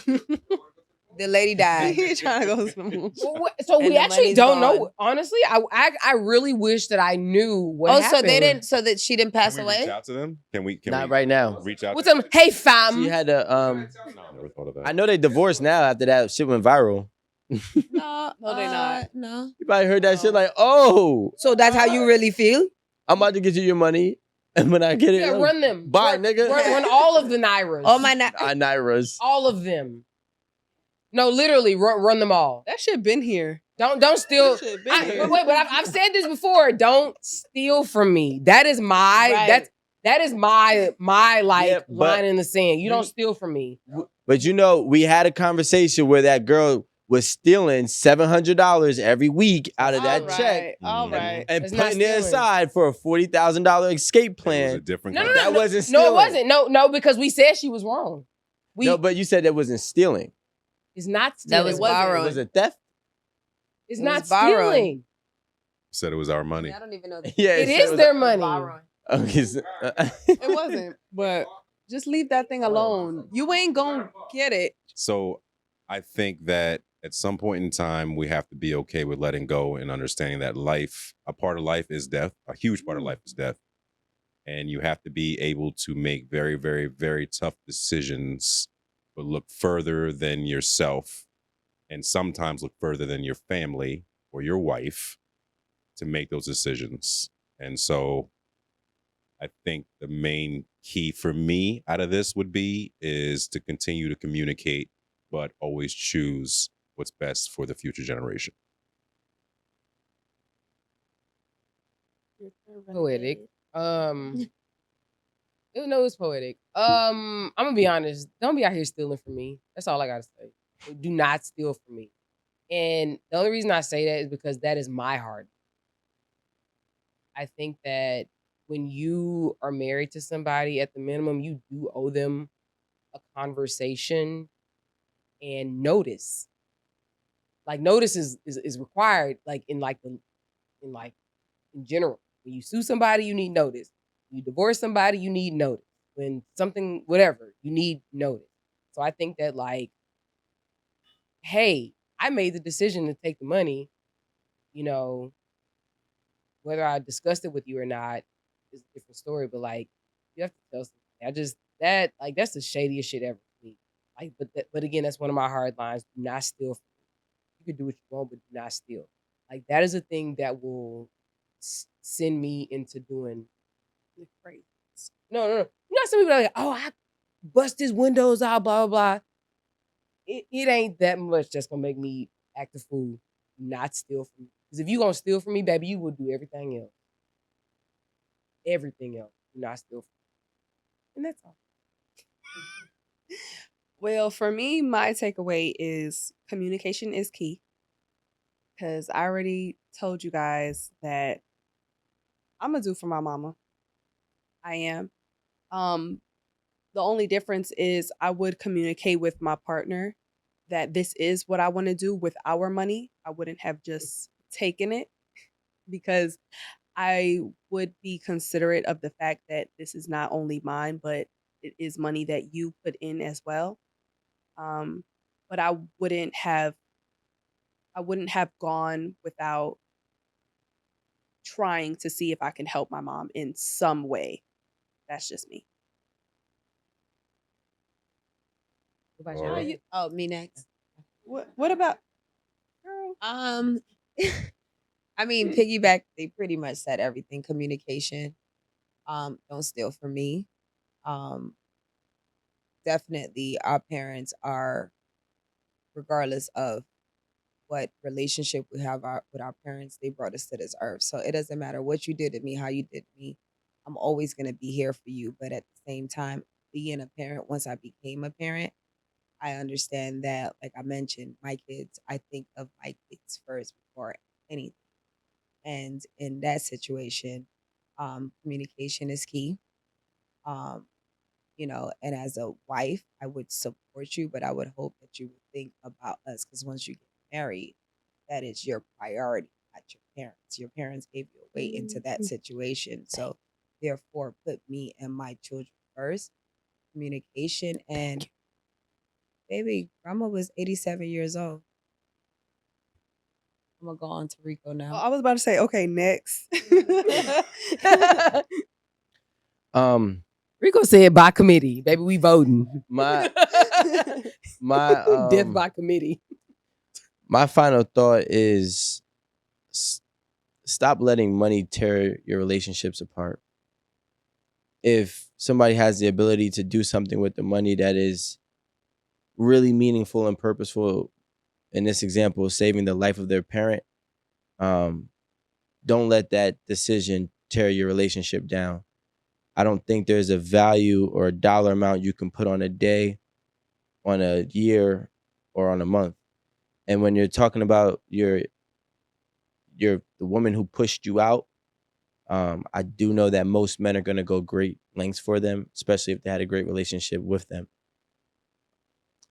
The lady died. he trying to go to the moon. So And we the actually money's don't gone. know. Honestly, I really wish that I knew what Oh, happened. so they didn't. So that she didn't pass Can we reach away. out to them? Can we? Not right now. Reach out. What's up? Hey, fam. She had a Never thought of that. I know they divorced now after that shit went viral. No, they not. No. You probably heard that shit like, oh, So that's how you really feel? I'm about to get you your money. And when I get it, Yeah, run them. Bye, run, nigga. Run all of the Nairas. Oh my! Nairas. All of them. No, literally, run them all. That shit been here. Don't steal. But I've said this before. Don't steal from me. That is my that is my like line in the sand. You don't steal from me. But you know, we had a conversation where that girl was stealing $700 every week out of that check. All right. And It's not putting it stealing. aside for a $40,000 escape It was plan. a different. No, That wasn't stealing. No, it wasn't. No, because we said she was wrong. No, but you said that wasn't stealing. It's not That stealing. was It wasn't. borrowing. Was it theft? It's It not was borrowing. stealing. Said it was our money. I don't even know. Yeah, It said is was- their money. Okay, so- It wasn't, but just leave that thing alone. You ain't gonna get it. So I think that at some point in time, we have to be okay with letting go and understanding that life, a part of life is death. A huge part of life is death. And you have to be able to make very, very, very tough decisions, but look further than yourself and sometimes look further than your family or your wife to make those decisions. And so I think the main key for me out of this would be is to continue to communicate, but always choose what's best for the future generation. Poetic. No, it's poetic. I'm gonna be honest. Don't be out here stealing from me. That's all I gotta say. Do not steal from me. And the only reason I say that is because that is my heart. I think that when you are married to somebody, at the minimum, you do owe them a conversation and notice. Like notice is required. Like in general, when you sue somebody, you need notice. You divorce somebody, you need notice. When something, whatever, you need notice. So I think that like, hey, I made the decision to take the money. You know, whether I discussed it with you or not is a different story. But like, you have to tell somebody. That's the shadiest shit ever for me. Like, but again, that's one of my hard lines. Do not steal. You can do what you want, but do not steal. Like that is a thing that will send me into doing crazy. No. You know, some people are like, oh, I bust his windows out, blah, blah, blah. It ain't that much that's gonna make me act a fool, not steal from me. Because if you gonna steal from me, baby, you will do everything else. Everything else. Do not steal from me. And that's all. Well, for me, my takeaway is communication is key. Because I already told you guys that I'm gonna do for my mama. I am. The only difference is I would communicate with my partner that this is what I want to do with our money. I wouldn't have just taken it because I would be considerate of the fact that this is not only mine, but it is money that you put in as well. But I wouldn't have gone without trying to see if I can help my mom in some way. That's just me. What about Laura? you? Oh, me next. What about girl? I mean, piggyback, they pretty much said everything. Communication. Don't steal from me. Um, Definitely our parents are, regardless of what relationship we have with our parents, they brought us to this earth. So it doesn't matter what you did to me, how you did to me. I'm always gonna be here for you. But at the same time, being a parent, once I became a parent, I understand that, like I mentioned, my kids, I think of my kids first before anything. And in that situation, communication is key. Um, and as a wife, I would support you, but I would hope that you would think about us because once you get married, that is your priority, not your parents. Your parents gave you a way into that situation. So therefore put me and my children first. Communication and baby, grandma was 87 years old. I'm gonna go on to Rico Oh, now. I was about to say, okay, next. Rico said by committee. Baby, we voting. My Death by committee. my final thought is stop letting money tear your relationships apart. If somebody has the ability to do something with the money that is really meaningful and purposeful, in this example, saving the life of their parent, don't let that decision tear your relationship down. I don't think there's a value or a dollar amount you can put on a day, on a year, or on a month. And when you're talking about the woman who pushed you out, I do know that most men are going to go great lengths for them, especially if they had a great relationship with them.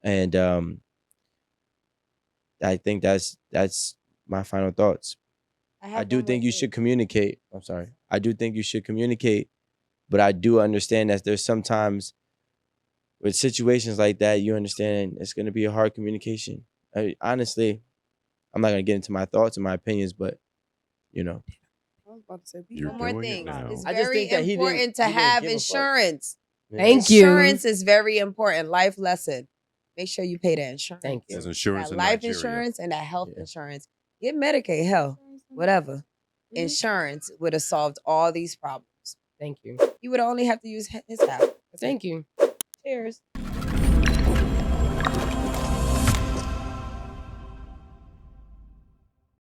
And I think that's my final thoughts. I do think you should communicate. I'm sorry. I do think you should communicate, but I do understand that there's sometimes with situations like that, you understand it's going to be a hard communication. Honestly, I'm not going to get into my thoughts and my opinions, but I was about to say, You're One more doing it thing. now. It's I just very think that he didn't- important to he didn't have give a fuck. insurance. Thank you. Insurance is very important. Life lesson. Make sure you pay that insurance. Thank you. There's insurance That in life Nigeria. insurance and that health Yeah. insurance. Get Medicaid, hell, whatever. Insurance would have solved all these problems. Thank you. You would only have to use his half. Thank you. Cheers.